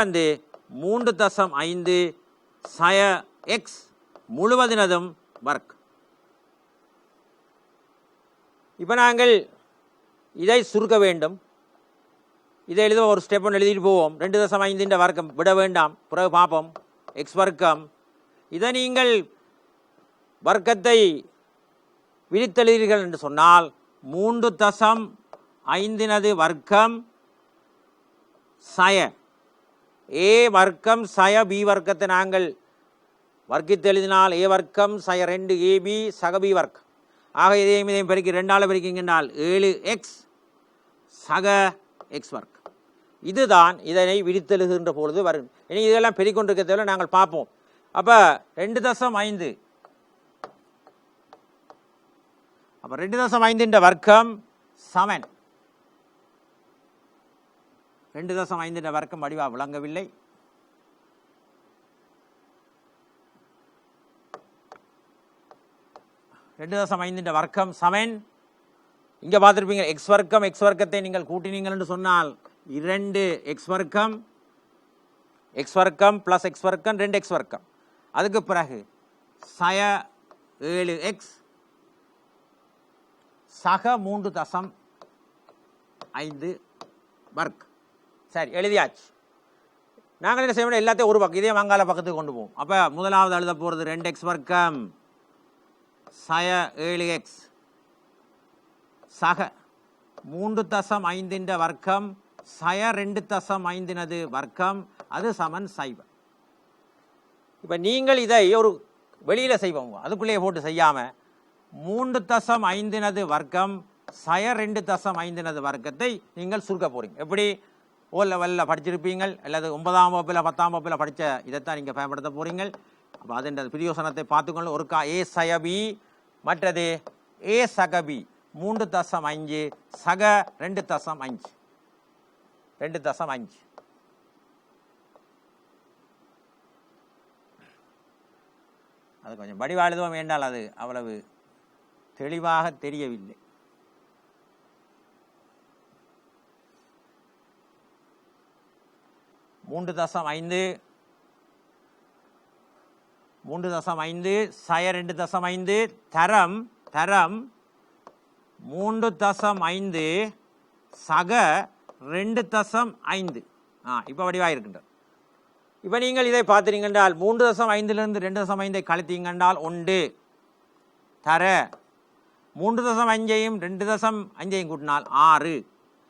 3.5 சய எக்ஸ் முழுவதினதும் வர்க். இப்போ நாங்கள் இதை சுருக்க வேண்டும். இதை எழுத ஒரு ஸ்டெப் ஒன்று எழுதிட்டு போவோம். 2.5 வர்க்கம் விட வேண்டாம், பிறகு பார்ப்போம். எக்ஸ் வர்க்கம் இதை நீங்கள் வர்க்கத்தை விரித்தெழுகிறீர்கள் என்று சொன்னால் 3.5 வர்க்கம் சய ஏ வர்க்கம் சய பி வர்க்கத்தை நாங்கள் வர்க்கித்தெழுதினால் ஏ வர்க்கம் சய 2 ஏபி சக பி வர்க்கம். ஆக இதையும் பெருக்கி 2ஆல் பெருக்கிங்கன்றால் 7x சக எக்ஸ் வர்க்கம். இதுதான் இதனை விரித்தெழுகின்ற பொழுது வரும். இனி இதெல்லாம் பெருக்கிக்கொண்டிருக்க தேவை நாங்கள் பார்ப்போம். அப்போ 2.5 அப்போ 2.5 வர்க்கம் சமன் 2.5 வர்க்கம் வடிவா விளங்கவில்லை. வர்க்கம் சமன் இங்கே பார்த்துருப்பீங்க எக்ஸ் வர்க்கத்தை நீங்கள் கூட்டினீங்கள் என்று சொன்னால் 2x வர்க்கம் ப்ளஸ் எக்ஸ் வர்க்கம் 2x வர்க்கம். அதுக்கு பிறகு சய 7x சக 3.5 வர்க்கம். சரி, எழுதியாச்சு. நாங்கள் என்ன செய்யணும், எல்லாத்தையும் ஒரு பக்கம் இதே வங்காள பக்கத்துக்கு கொண்டு போவோம். அப்போ முதலாவது எழுத போகிறது 2x வர்க்கம் சய 7x சக 3.5 வர்க்கம் சய 2.5 வர்க்கம் அது சமன் சைவம். இப்போ நீங்கள் இதை ஒரு வெளியில் செய்வோம், அதுக்குள்ளேயே போட்டு செய்யாமல் 3.5 வர்க்கம் சய 2.5 வர்க்கத்தை நீங்கள் சுருக்க போகிறீங்க. எப்படி ஓ லெவலில் படிச்சிருப்பீங்கள் அல்லது 9ஆம் வகுப்பில் 10ஆம் வகுப்பில் படித்த இதைத்தான் நீங்கள் பயன்படுத்த போகிறீங்க. அப்போ அதன் பிரியோசனத்தை பார்த்துக்கொள்ள ஒருக்கா ஏ சய பி மற்றது ஏ சக பி 3.5 சக 2.5 அது கொஞ்சம் வடிவாழுதும் வேண்டால் அது அவ்வளவு தெளிவாக தெரியவில்லை. மூன்று தசம் ஐந்து சய 2.5 தரம் 3.5 சக 2.5. இப்போ வடிவாக இருக்கின்றது. இப்போ நீங்கள் இதை பார்த்துறீங்கன்றால் 3.5 2.5 கழித்தீங்கன்றால் 1 தர 3.5 2.5 கூட்டினால் 6.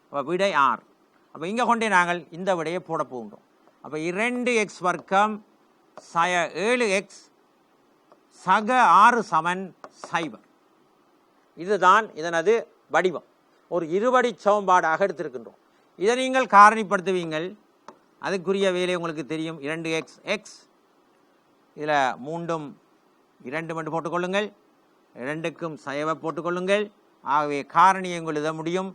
அப்போ விடை 6. அப்போ இங்கே கொண்டே நாங்கள் இந்த விடையை போட போகின்றோம். அப்போ 2x வர்க்கம் சய 7x சக 6 சமன் சைவர். இதுதான் இதனது வடிவம். ஒரு இருபடி சமன்பாடாக எடுத்திருக்கின்றோம். இதை நீங்கள் காரணிப்படுத்துவீங்கள். அதுக்குரிய வேலை உங்களுக்கு தெரியும். 2x இதில் 2 மட்டும் போட்டுக்கொள்ளுங்கள், 2க்கும் சயவை போட்டுக்கொள்ளுங்கள். ஆகவே காரணியை உங்கள் எழுத முடியும்.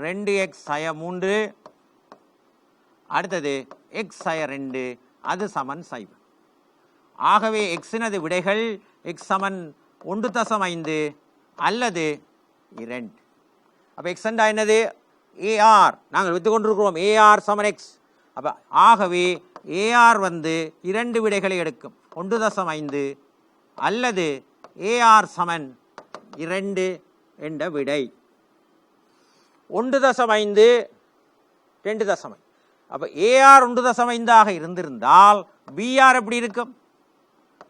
2x சய 3 அடுத்தது x சய 2 அது சமன் சைவர். ஆகவே எக்ஸினது விடைகள் x சமன் 1.5 அல்லது 2. அப்போ எக்ஸ் என்றா என்னது? ஏஆர். நாங்கள் வைத்துக் கொண்டிருக்கிறோம் ஏஆர் சமன் எக்ஸ். அப்போ ஆகவே ஏஆர் 2 விடைகளை எடுக்கும், 1.5 அல்லது ஏஆர் சமன் 2 என்ற விடை. 1.5 2.5. அப்போ ஏஆர் 1.5 இருந்திருந்தால் பிஆர் எப்படி இருக்கும்?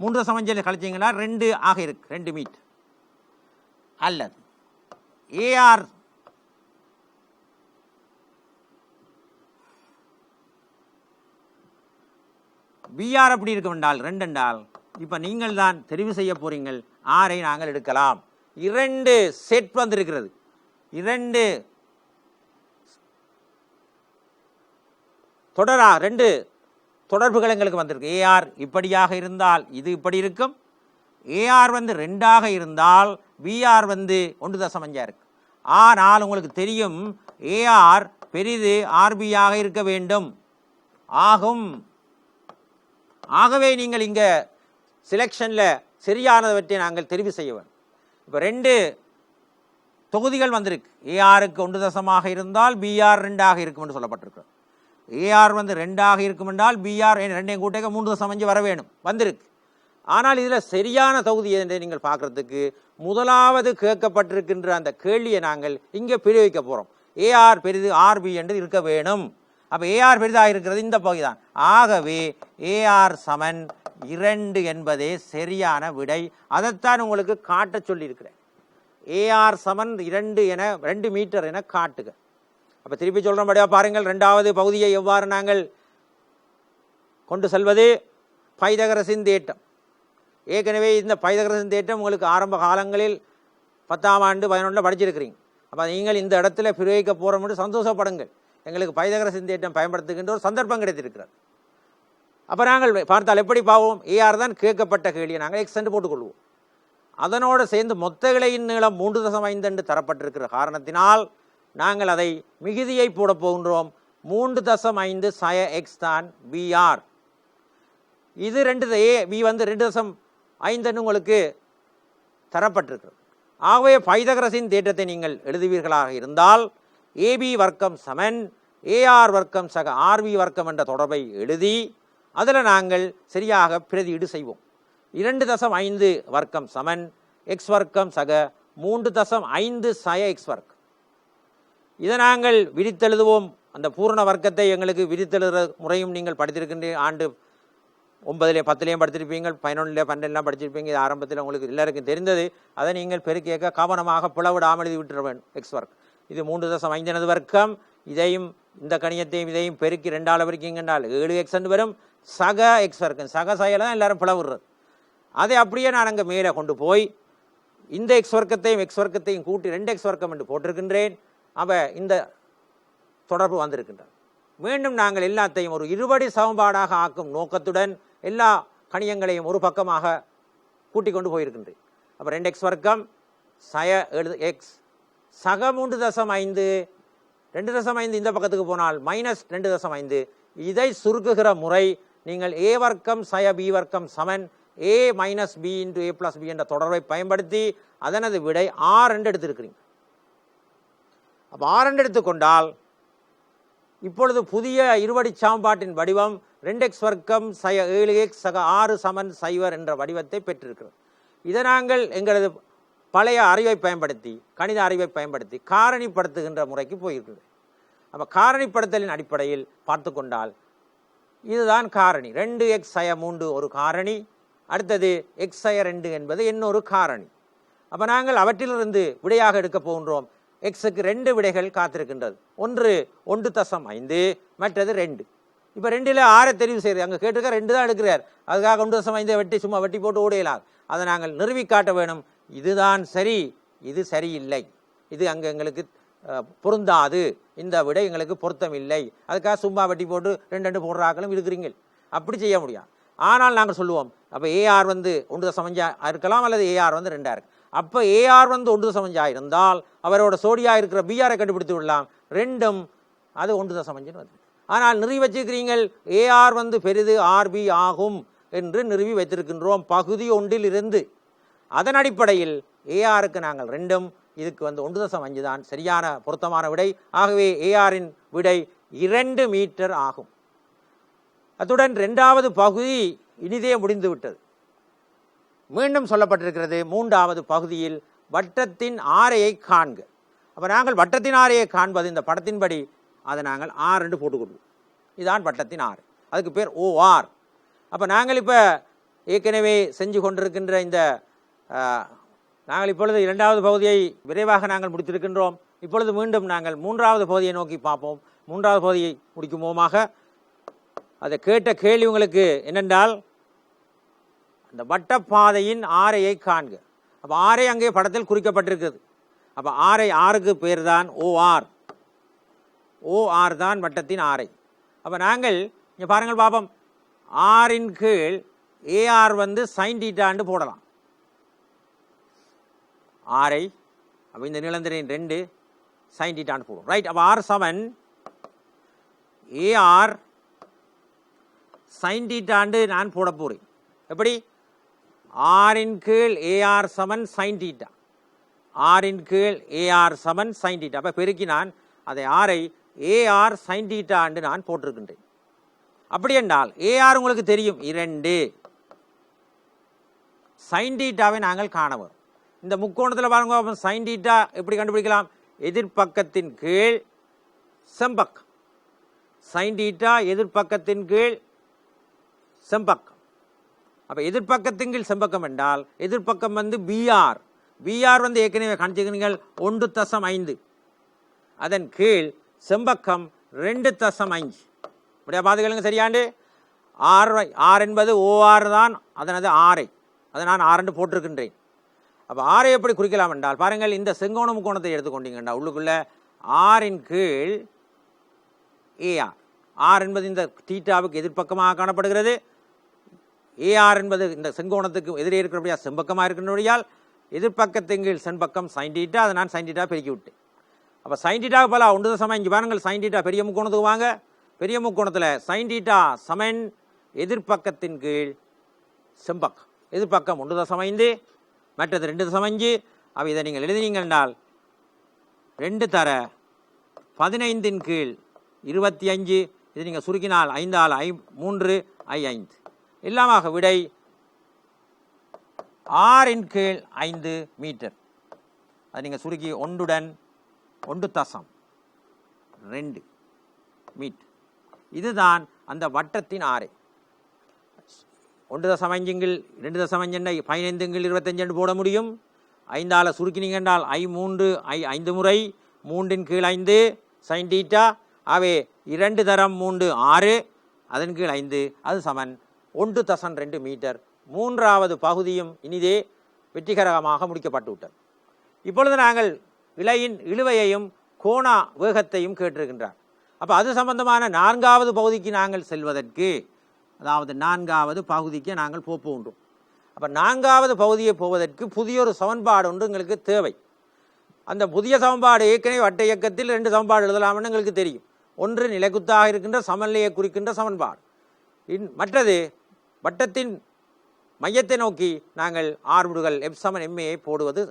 3.5 கழிச்சிங்கன்னா 2 ஆக இருக்கு, 2 மீட்டர். அல்லது ஏஆர் பிஆர் எப்படி இருக்கும் என்றால் 2 என்றால் இப்போ நீங்கள் தான் தெரிவு செய்ய போறீங்கள். ஆரை நாங்கள் எடுக்கலாம். 2 செட் வந்திருக்கிறது, 2 தொடர்புகள் எங்களுக்கு வந்திருக்கு. ஏஆர் இப்படியாக இருந்தால் இது இப்படி இருக்கும், ஏஆர் 2ஆக இருந்தால் பிஆர் 1.5 இருக்கு. ஆனால் உங்களுக்கு தெரியும் ஏஆர் பெரிது ஆர்பியாக இருக்க வேண்டும் ஆகும். ஆகவே நீங்கள் இங்கே செலெக்ஷனில் சரியானவற்றை நாங்கள் தெரிவு செய்ய வேண்டும். இப்போ 2 தொகுதிகள் வந்திருக்கு. ஏஆருக்கு 1 இருந்தால் பிஆர் 2ஆக இருக்கும் என்று சொல்லப்பட்டிருக்கு. ஏஆர் 2ஆக இருக்கும் என்றால் பிஆர் 2 கூட்டக 3.5 வர வேணும், வந்திருக்கு. ஆனால் இதில் சரியான தொகுதி என்று நீங்கள் பார்க்குறதுக்கு முதலாவது கேட்கப்பட்டிருக்கின்ற அந்த கேள்வியை நாங்கள் இங்கே பிரயோகிக்க போகிறோம். ஏஆர் பெரிது ஆர்பி என்று இருக்க வேணும். அப்போ ஏஆர் பெரிதாக இருக்கிறது இந்த பகுதி தான். ஆகவே ஏஆர் சமன் 2 என்பதே சரியான விடை. அதைத்தான் உங்களுக்கு காட்ட சொல்லியிருக்கிறேன். ஏஆர் சமன் 2 என 2 மீட்டர் என காட்டுக. அப்போ திருப்பி சொல்கிறபடியா பாருங்கள், 2வது பகுதியை எவ்வாறு நாங்கள் கொண்டு செல்வது? பைதகரசின் தேற்றம். ஏற்கனவே இந்த பைதகரசின் தேற்றம் உங்களுக்கு ஆரம்ப காலங்களில் 10ஆம் ஆண்டு 11 படிச்சிருக்கிறீங்க. அப்போ நீங்கள் இந்த இடத்துல பிரயோகிக்க போகிறோம்னு சந்தோஷப்படுங்கள். எங்களுக்கு பைதகரசின் தேற்றம் பயன்படுத்துகின்ற ஒரு சந்தர்ப்பம் கிடைத்திருக்கிறது. அப்போ நாங்கள் பார்த்தால் எப்படி பாவோம்? ஏஆர் தான் கேட்கப்பட்ட கேள்வியை நாங்கள் எக்ஸ் என்று போட்டுக்கொள்வோம். அதனோடு சேர்ந்து மொத்த இழையின் நீளம் 3.5 என்று தரப்பட்டிருக்கிற காரணத்தினால் நாங்கள் அதை மிகுதியை போட போகின்றோம். 3.5 சய எக்ஸ் தான் பிஆர். இது 2 ஏ பி வந்து 2.5 உங்களுக்கு தரப்பட்டிருக்கிறது. ஆகவே பைதகரசின் தேற்றத்தை நீங்கள் எழுதுவீர்களாக இருந்தால் ஏபி வர்க்கம் சமன் ஏஆர் வர்க்கம் சக ஆர்பி வர்க்கம் என்ற தொடர்பை எழுதி அதில் நாங்கள் சரியாக பிரதியீடு செய்வோம். 2.5 வர்க்கம் சமன் எக்ஸ் வர்க்கம் சக 3.5 சய எக்ஸ் வர்க்கம். இதை நாங்கள் விரித்தெழுதுவோம். அந்த பூரண வர்க்கத்தை எங்களுக்கு விரித்தெழுதுகிற முறையும் நீங்கள் படித்திருக்கின்ற ஆண்டு 9லே 10லேயும் படித்திருப்பீங்க, 11லே 12லாம் படிச்சிருப்பீங்க. இது ஆரம்பத்தில் உங்களுக்கு எல்லாருக்கும் தெரிந்தது. அதை நீங்கள் பெருக்கேக்க கவனமாக பிளவிடாமல் எழுதி விட்டுற வேண்டும். எக்ஸ் வர்க்கம் இது 3.5 வர்க்கம். இதையும் இந்த கணியத்தையும் இதையும் பெருக்கி 2ஆல் பெருக்கிங்கன்றால் 7x என்று வரும். சக எக்ஸ் வர்க்கம் சக சையில் தான் எல்லாரும் பிளவுறது. அதை அப்படியே நான் அங்கே மேலே கொண்டு போய் இந்த எக்ஸ் வர்க்கத்தையும் கூட்டி 2x வர்க்கம் என்று போட்டிருக்கின்றேன். அப்போ இந்த தொடர்பு வந்திருக்கின்றது. மீண்டும் நாங்கள் எல்லாத்தையும் ஒரு இருபடி சமன்பாடாக ஆக்கும் நோக்கத்துடன் எல்லா கணியங்களையும் ஒரு பக்கமாக கூட்டிக் கொண்டு போயிருக்கின்றேன். அப்போ 2x வர்க்கம் சய எக்ஸ் சக 3.5 2.5 இந்த பக்கத்துக்கு போனால் -2.5. இதை சுருக்குகிற முறை நீங்கள் ஏ வர்க்கம் சய பி வர்க்கம் சமன் a minus b into a plus b என்ற தொடர்பை பயன்படுத்தி அதனது விடை 6 என்று எடுத்திருக்கிறீங்க. அப்போ 6 என்று எடுத்துக்கொண்டால் இப்பொழுது புதிய இருபடி சமன்பாட்டின் வடிவம் 2x வர்க்கம் சய 7x சக 6 சமன் 0 என்ற வடிவத்தை பெற்றிருக்கிறது. இதை நாங்கள் எங்களது பழைய அறிவை பயன்படுத்தி கணித அறிவை பயன்படுத்தி காரணிப்படுத்துகின்ற முறைக்கு போயிருக்கிறது. அப்போ காரணிப்படுத்தலின் அடிப்படையில் பார்த்து கொண்டால் இதுதான் காரணி. 2x சய 3 ஒரு காரணி, அடுத்தது x சய 2 என்பது இன்னொரு காரணி. அப்போ நாங்கள் அவற்றிலிருந்து விடையாக எடுக்க போகின்றோம். எக்ஸுக்கு 2 விடைகள் காத்திருக்கின்றது. ஒன்று 1.5, மற்றது 2. இப்போ 2ல் 6 தெரிவு செய்கிறது. அங்கே கேட்டிருக்க 2 தான் எடுக்கிறார். அதுக்காக 1.5 வெட்டி சும்மா வெட்டி போட்டு ஓடையலாம். அதை நாங்கள் நிறுவி காட்ட வேணும். இதுதான் சரி, இது சரியில்லை, இது அங்கே எங்களுக்கு பொருந்தாது, இந்த விடை எங்களுக்கு பொருத்தம் இல்லை. அதுக்காக சும்மா வெட்டி போட்டு 2 போடுறாக்களும் இருக்கிறீங்க. அப்படி செய்ய முடியாது. ஆனால் நாங்கள் சொல்லுவோம், அப்போ ஏஆர் வந்து 1.5 இருக்கலாம், அல்லது ஏஆர் வந்து 2 இருக்கு. அப்போ ஏஆர் வந்து 1.5 இருந்தால் அவரோட சோடியா இருக்கிற பிஆரை கண்டுபிடித்து விடலாம். 2ம் அது 1.5 வந்து. ஆனால் நிறுவி வச்சிருக்கிறீங்கள் ஏஆர் வந்து பெரிது ஆர்பி ஆகும் என்று நிறுவி வைத்திருக்கின்றோம் பகுதி 1ல் இருந்து. அதன் அடிப்படையில் ஏஆருக்கு நாங்கள் 2ம், இதுக்கு வந்து 1.5 தான் சரியான பொருத்தமான விடை. ஆகவே ஏஆரின் விடை 2 மீட்டர் ஆகும். அத்துடன் 2வது பகுதி இனிதே முடிந்து விட்டது. மீண்டும் சொல்லப்பட்டிருக்கிறது 3வது பகுதியில் வட்டத்தின் ஆரையை காண்க. அப்போ நாங்கள் வட்டத்தின் ஆரையை காண்பது இந்த படத்தின்படி அதை நாங்கள் ஆர் என்று போட்டுக்கொள்வோம். இதுதான் வட்டத்தின் ஆறு. அதுக்கு பேர் ஓஆர். அப்போ நாங்கள் இப்போ ஏற்கனவே செஞ்சு கொண்டிருக்கின்ற இந்த நாங்கள் இப்பொழுது 2வது பகுதியை விரைவாக நாங்கள் முடித்திருக்கின்றோம். இப்பொழுது மீண்டும் நாங்கள் 3வது பகுதியை நோக்கி பார்ப்போம். 3வது பகுதியை முடிக்கும்போமாக அதை கேட்ட கேள்வி உங்களுக்கு என்னென்றால், அந்த வட்டப்பாதையின் ஆரையை காண்க. அப்போ ஆரை அங்கே படத்தில் குறிக்கப்பட்டிருக்கிறது. அப்போ ஆருக்கு பேர் தான் ஓஆர். ஓஆர் தான் வட்டத்தின் ஆரை. அப்போ நாங்கள் இங்கே பாருங்கள் பாப்போம், ஆரின் கீழ் ஏஆர் வந்து சைன் டீட்டான்னு போடலாம். ஆரை அப்போ இந்த நிலந்தரின் 2 சைன் டீட்டான்னு போடுவோம். ரைட். அப்போ ஆர் சமன் ஏஆர் சைன் டீட்டாண்டு நான் போட போகிறேன். எப்படி? ஆரின் கீழ் ஏஆர் சமன் சைன் டீட்டா, ஆரின் கீழ் ஏஆர் சமன் சைன் டீட்டா. அப்போ பெருக்கி நான் அதை ஆரை ஏஆர் சைன் டீட்டா என்று நான் போட்டிருக்கின்றேன். அப்படி என்றால் ஏஆர் உங்களுக்கு தெரியும் 2, சைன் டீட்டாவை நாங்கள் காண வரும். இந்த முக்கோணத்தில் பாருங்க, சைன் டீட்டா எப்படி கண்டுபிடிக்கலாம்? எதிர்பக்கத்தின் கீழ் செம்பக்கம். சைன் டீட்டா எதிர்பக்கத்தின் கீழ் செம்பக்கம். அப்போ எதிர்பக்கத்தின் கீழ் செம்பக்கம் என்றால் எதிர்பக்கம் வந்து பிஆர். பிஆர் வந்து ஏற்கனவே காணிச்சிக்கிறீர்கள் 1.5. அதன் கீழ் செம்பக்கம் 2.5. இப்படியா பார்த்துக்கலுங்க சரியாண்டு. ஆர் என்பது ஓஆர் தான், அதனது ஆரை அதை நான் ஆரென்று போட்டிருக்கின்றேன். அப்போ ஆரை எப்படி குறிக்கலாம் என்றால் பாருங்கள், இந்த செங்கோண முக்கோணத்தை எடுத்துக்கொண்டீங்கண்டா உள்ளுக்குள்ள ஆரின் கீழ் ஏஆர். ஆர் என்பது இந்த தீட்டாவுக்கு எதிர்ப்பக்கமாக காணப்படுகிறது. ஏஆர் என்பது இந்த செங்கோணத்துக்கு எதிரே இருக்கிறபடியா செம்பக்கமாக இருக்கின்றபடியால் எதிர்ப்பக்கத்தின் கீழ் செம்பக்கம் சைன் தீட்டா. அதை நான் சைன் தீட்டா பெருக்கி விட்டேன். அப்போ சைன் தீட்டாவுக்கு பல 1.5 பாருங்கள். சைன் தீட்டா பெரிய முக்கோணத்துக்கு வாங்க. பெரிய முக்கோணத்தில் சைன் தீட்டா சமன் எதிர்ப்பக்கத்தின் கீழ் செம்பக்கம். எதிர்ப்பக்கம் 1.5, மற்றது 2.5. அப்போ இதை நீங்கள் எழுதினீங்கள் என்றால் 2 தர 15 கீழ் 25. இது நீங்கள் சுருக்கினால் 5 ஆல் 3 5 எல்லாமாக விடை 6 கீழ் 5 மீட்டர். அது நீங்கள் சுருக்கி 1.2 மீட்டர். இதுதான் அந்த வட்டத்தின் ஆரை. 1.5 கீழ் 2.5 15 கீழ் 25 போட முடியும். 5 ஆல் சுருக்கினீங்க என்றால் 5 முறை 3 கீழ் 5 சைன் தீட்டா. ஆகவே 2 தரம் 3 6, அதன் கீழ் 5, அது சமன் 1.2 மீட்டர். மூன்றாவது பகுதியும் இனிதே வெற்றிகரமாக முடிக்கப்பட்டு விட்டது. இப்பொழுது நாங்கள் இலையின் இழுவையையும் கோண வேகத்தையும் கேட்டிருக்கின்றார். அப்போ அது சம்பந்தமான 4வது பகுதிக்கு நாங்கள் செல்வதற்கு, அதாவது 4வது பகுதிக்கு நாங்கள் போகின்றோம். அப்போ 4வது பகுதியை போவதற்கு புதிய ஒரு சமன்பாடு ஒன்று எங்களுக்கு தேவை. அந்த புதிய சமன்பாடு ஏற்கனவே வட்ட இயக்கத்தில் 2 சமன்பாடு எழுதலாம்னு எங்களுக்கு தெரியும். ஒன்று நிலைக்குத்தாக இருக்கின்ற சமநிலையை குறிக்கின்ற சமன்பாடு, மற்றது வட்டத்தின் மையத்தை நோக்கி நாங்கள் ஆர்முடுகள் F=ma போடுவது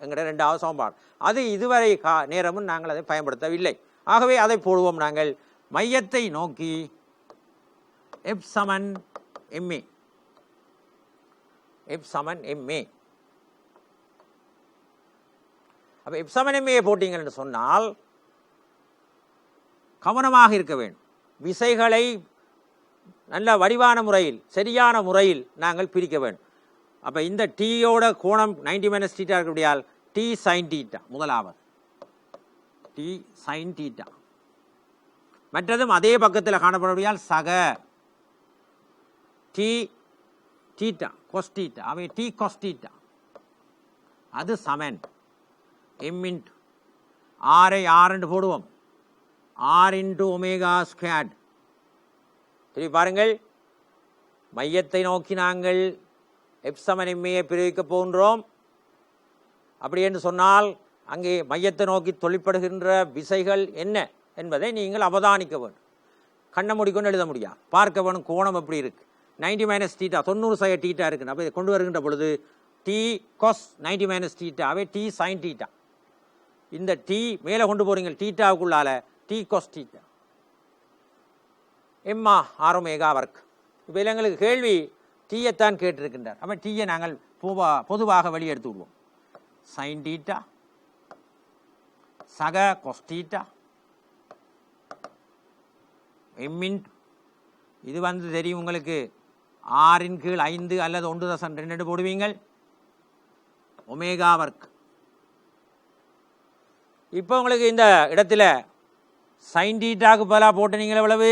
எங்களுடைய 2வது சமன்பாடு. அது இதுவரை நேரமும் நாங்கள் அதை பயன்படுத்தவில்லை. ஆகவே அதை போடுவோம். நாங்கள் மையத்தை நோக்கி F=ma. F=ma. அப்போ F=ma போட்டீங்கள் என்று சொன்னால் கவனமாக இருக்க வேண்டும். விசைகளை நல்ல வடிவான முறையில் சரியான முறையில் நாங்கள் பிரிக்க வேண்டும். அப்போ இந்த டீயோட கோணம் 90 - θ இருக்கக்கூடியால் டி சைன் தீட்டா முதலாவது, டி சைன் தீட்டா. மற்றதும் அதே பக்கத்தில் காணப்படக்கூடியால் சக டி தீட்டா கொஸ் தீட்டா. அவை டி கொஸ் தீட்டா. அது சமன் எம் இன்ட்டு ஆரை ஆர் என்று போடுவோம். R into omega squared. திரும்பி பாருங்கள், மையத்தை நோக்கி நாங்கள் F=ma பிரயோகிக்கப் போகின்றோம். அப்படி என்று சொன்னால் அங்கே மையத்தை நோக்கி தொழிற்படுகின்ற விசைகள் என்ன என்பதை நீங்கள் அவதானிக்க வேண்டும். கண்ணை மூடிக்கொண்டு எழுத முடியாது, பார்க்க வேணும் கோணம் எப்படி இருக்கு. 90 - θ 90 θ இருக்குன்னு. அப்போ கொண்டு வருகின்ற பொழுது டி கொஸ் 90 - θ அவை டி சைன் தீட்டா. இந்த டி மேலே கொண்டு போறீங்க தீட்டாவுக்குள்ளால டி கொஸ் தீட்டா எம்மா ஆரோமேகா வர்க். இப்போ எங்களுக்கு கேள்வி டீயைத்தான் கேட்டிருக்கின்றார். அப்போ டீயை நாங்கள் பொதுவாக வெளியெடுத்து விடுவோம். சைன் தீட்டா சக கொஸ் தீட்டா எம்மின், இது வந்து தெரியும் உங்களுக்கு, 6 கீழ் 5 அல்லது 1.2 போடுவீங்கள் ஒமேகா வர்க். இப்போ உங்களுக்கு இந்த இடத்துல சைன் தீட்டாவுக்கு பதிலாக போட்டு நீங்கள் எவ்வளவு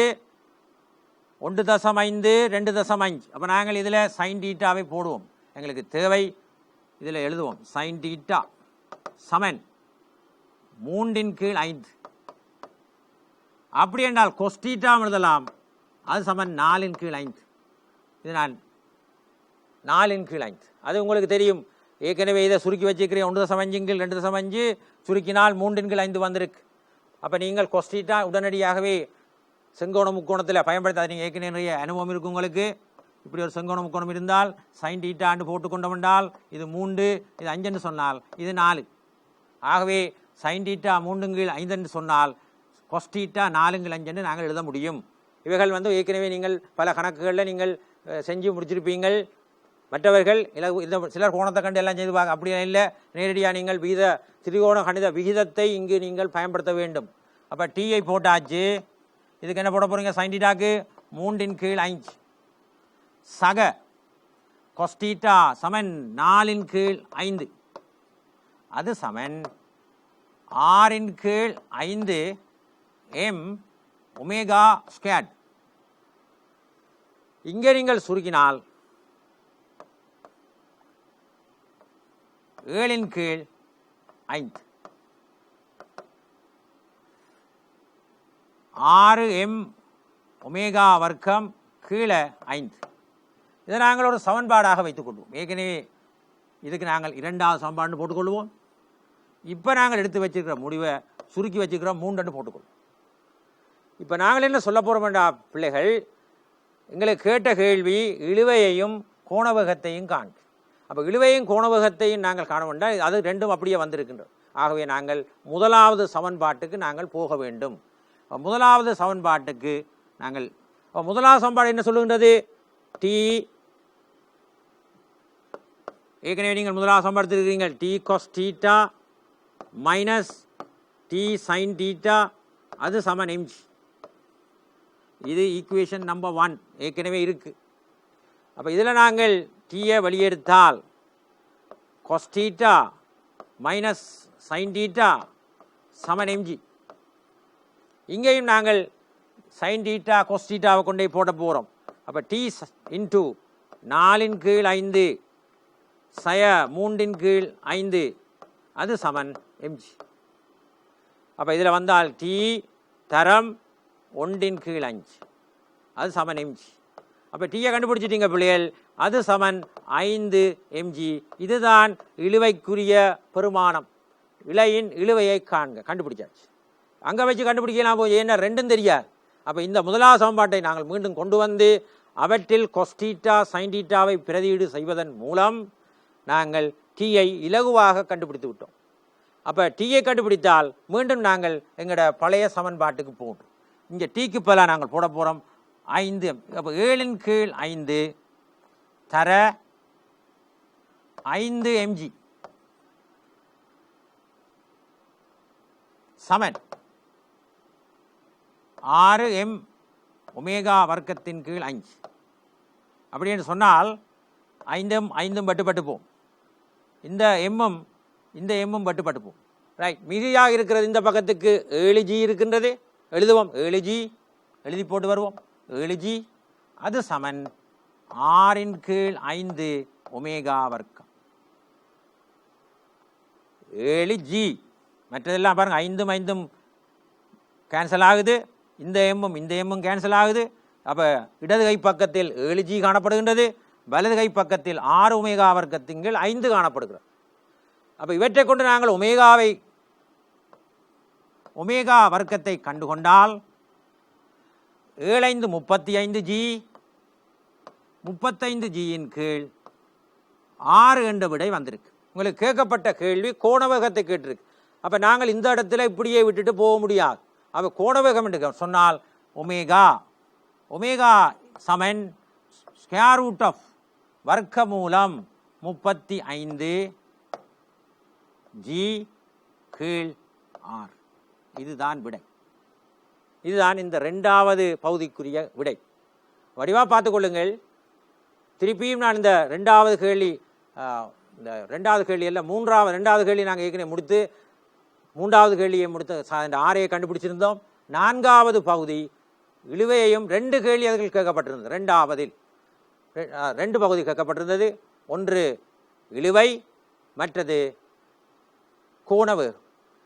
1.5 2.5. அப்போ நாங்கள் இதில் சைன் தீட்டாவை போடுவோம். எங்களுக்கு தேவை இதில் எழுதுவோம். சைன் தீட்டா சமன் 3 கீழ் 5. அப்படி என்றால் கொஸ் தீட்டா எழுதலாம். அது சமன் 4 கீழ் 5. இது நான் 4 கீழ் 5. அது உங்களுக்கு தெரியும், ஏற்கனவே இதை சுருக்கி வச்சுக்கிறேன். 1.5 கீழ் 2.5 சுருக்கினால் 3 கீழ் 5 வந்திருக்கு. அப்போ நீங்கள் கொஸ் தீட்டா உடனடியாகவே செங்கோண முக்கோணத்தில் பயன்படுத்தாது. நீங்கள் ஏற்கனவே நிறைய அனுபவம் இருக்கும் உங்களுக்கு. இப்படி ஒரு செங்கோண முக்கோணம் இருந்தால் சைன் தீட்டாண்டு போட்டுக்கொண்டோம் என்றால் இது 3, இது 5 சொன்னால் இது 4. ஆகவே சைன் தீட்டா 3 கீழ் 5 சொன்னால் கொஸ் தீட்டா 4 கீழ் 5 நாங்கள் எழுத முடியும். இவைகள் வந்து ஏற்கனவே நீங்கள் பல கணக்குகளில் நீங்கள் செஞ்சு முடிச்சிருப்பீங்கள். மற்றவர்கள் இந்த சிலர் கோணத்தை கண்டு எல்லாம் செய்து பார்க்க, அப்படி இல்லை, நேரடியாக நீங்கள் திரிகோண கணித விகிதத்தை இங்கு நீங்கள் பயன்படுத்த வேண்டும். அப்போ டீயை போட்டாச்சு. இதுக்கு என்ன போட போகிறீங்க? சைன் தீட்டாக்கு 3 கீழ் 5 சக கொஸ் தீட்டா சமன் 4/5, அது சமன் 6/5 m ஒமேகா ஸ்கொயர். இங்கே நீங்கள் சுருக்கினால் 7/5 6m ஒமேகா வர்க்கம் கீழே 5. இதை நாங்கள் ஒரு சமன்பாடாக வைத்துக் கொள்வோம். ஏற்கனவே இதுக்கு நாங்கள் 2வது சமன்பாடு போட்டுக்கொள்வோம். இப்போ நாங்கள் எடுத்து வச்சிருக்கிற முடிவை சுருக்கி வச்சுக்கிறோம் 3 போட்டுக்கொள்வோம். இப்போ நாங்கள் என்ன சொல்ல போகிறோம்டா பிள்ளைகள், எங்களுக்கு கேட்ட கேள்வி இழுவையையும் கோணவகத்தையும் காண்க. அப்போ இழுவையும் கோணவகத்தையும் நாங்கள் காண வேண்டாம், அது ரெண்டும் அப்படியே வந்திருக்கின்றோம். ஆகவே நாங்கள் முதலாவது சமன்பாட்டுக்கு நாங்கள் போக வேண்டும். முதலாவது சமன்பாட்டுக்கு நாங்கள் முதலாவது சமன்பாடு என்ன சொல்லுகின்றது? டி, ஏற்கனவே நீங்கள் முதலாவது சமன்பாடு எடுத்துருக்கீங்க, T cos theta minus T sine theta, அது சமன் mg. இது ஈக்குவேஷன் நம்பர் 1 ஏற்கனவே இருக்கு. அப்போ இதில் நாங்கள் டீயை வெளியெடுத்தால் cos theta minus sine theta சமன் mg. இங்கேயும் நாங்கள் சைன் தீட்டா காஸ் தீட்டாவை கொண்டே போட போகிறோம். அப்போ டி இன்ட்டு 4/5 சய 3/5, அது சமன் mg. அப்போ இதில் வந்தால் டி தரம் 1/5, அது சமன் mg. அப்போ டீயை கண்டுபிடிச்சிட்டீங்க பிள்ளைகள், அது சமன் 5 mg. இதுதான் இழுவைக்குரிய பெருமானம். இழையின் இழுவையை காண்க, கண்டுபிடிச்சாச்சு. அங்கே வச்சு கண்டுபிடிக்கலாம் போய், ஏன்னா ரெண்டும் தெரியாது. அப்போ இந்த முதலாவது சமன்பாட்டை நாங்கள் மீண்டும் கொண்டு வந்து அவற்றில் கொஸ் தீட்டா சைன் தீட்டாவை பிரதியீடு செய்வதன் மூலம் நாங்கள் டீயை இலகுவாக கண்டுபிடித்து விட்டோம். அப்போ டீயை கண்டுபிடித்தால் மீண்டும் நாங்கள் எங்களோட பழைய சமன்பாட்டுக்கு போகணும். இங்கே டீக்கு பதிலாக நாங்கள் போட போகிறோம் 5. அப்போ 7/5 தர 5 mg சமன் 6m ஒமேகா வர்க்கத்தின் கீழ் 5. அப்படின்னு சொன்னால் 5 பட்டு போம், இந்த எம்மும் இந்த எம்மும் பட்டு போம். ரைட், மிகையாக இருக்கிறது இந்த பக்கத்துக்கு 7g இருக்கின்றது, எழுதுவோம் 7g, எழுதி போட்டு வருவோம் 7g, அது சமன் 6/5 ஒமேகா வர்க்கம் 7g. மற்றதெல்லாம் பாருங்கள் 5 கேன்சல் ஆகுது, இந்த எம்மும் கேன்சல் ஆகுது. அப்போ இடது கை பக்கத்தில் 7g காணப்படுகின்றது, வலது கை பக்கத்தில் 6 ஒமேகா வர்க்கத்தின் கீழ் 5 காணப்படுகிறது. அப்போ இவற்றை கொண்டு நாங்கள் ஒமேகா வர்க்கத்தை கண்டுகொண்டால் 7×5 35g, 35gன் கீழ் 6 என்ற விடை வந்திருக்கு. உங்களுக்கு கேட்கப்பட்ட கேள்வி கோணவகத்தை கேட்டிருக்கு. அப்போ நாங்கள் இந்த இடத்துல இப்படியே விட்டுட்டு போக முடியாது. அப்போ கோணவகம் என்று சொன்னால் ஒமேகா சமன் ஸ்கொயர் ரூட் ஆஃப் வர்க்க மூலம் 35g கீழ் 6. இதுதான் விடை. இதுதான் இந்த 2வது பகுதிக்குரிய விடை. வடிவாக பார்த்துக்கொள்ளுங்கள். திருப்பியும் நான் இந்த 2வது கேள்வி, இந்த 2வது கேள்வி அல்ல 2வது கேள்வி நாங்கள் ஏற்கனவே முடித்து 3வது கேள்வியை முடித்து இந்த 6ஐ கண்டுபிடிச்சிருந்தோம். 4வது பகுதி இழுவையையும் 2 கேள்வி அதுகள் கேட்கப்பட்டிருந்தது. 2வதில் 2 பகுதி கேட்கப்பட்டிருந்தது. ஒன்று இழுவை, மற்றது கோணவு.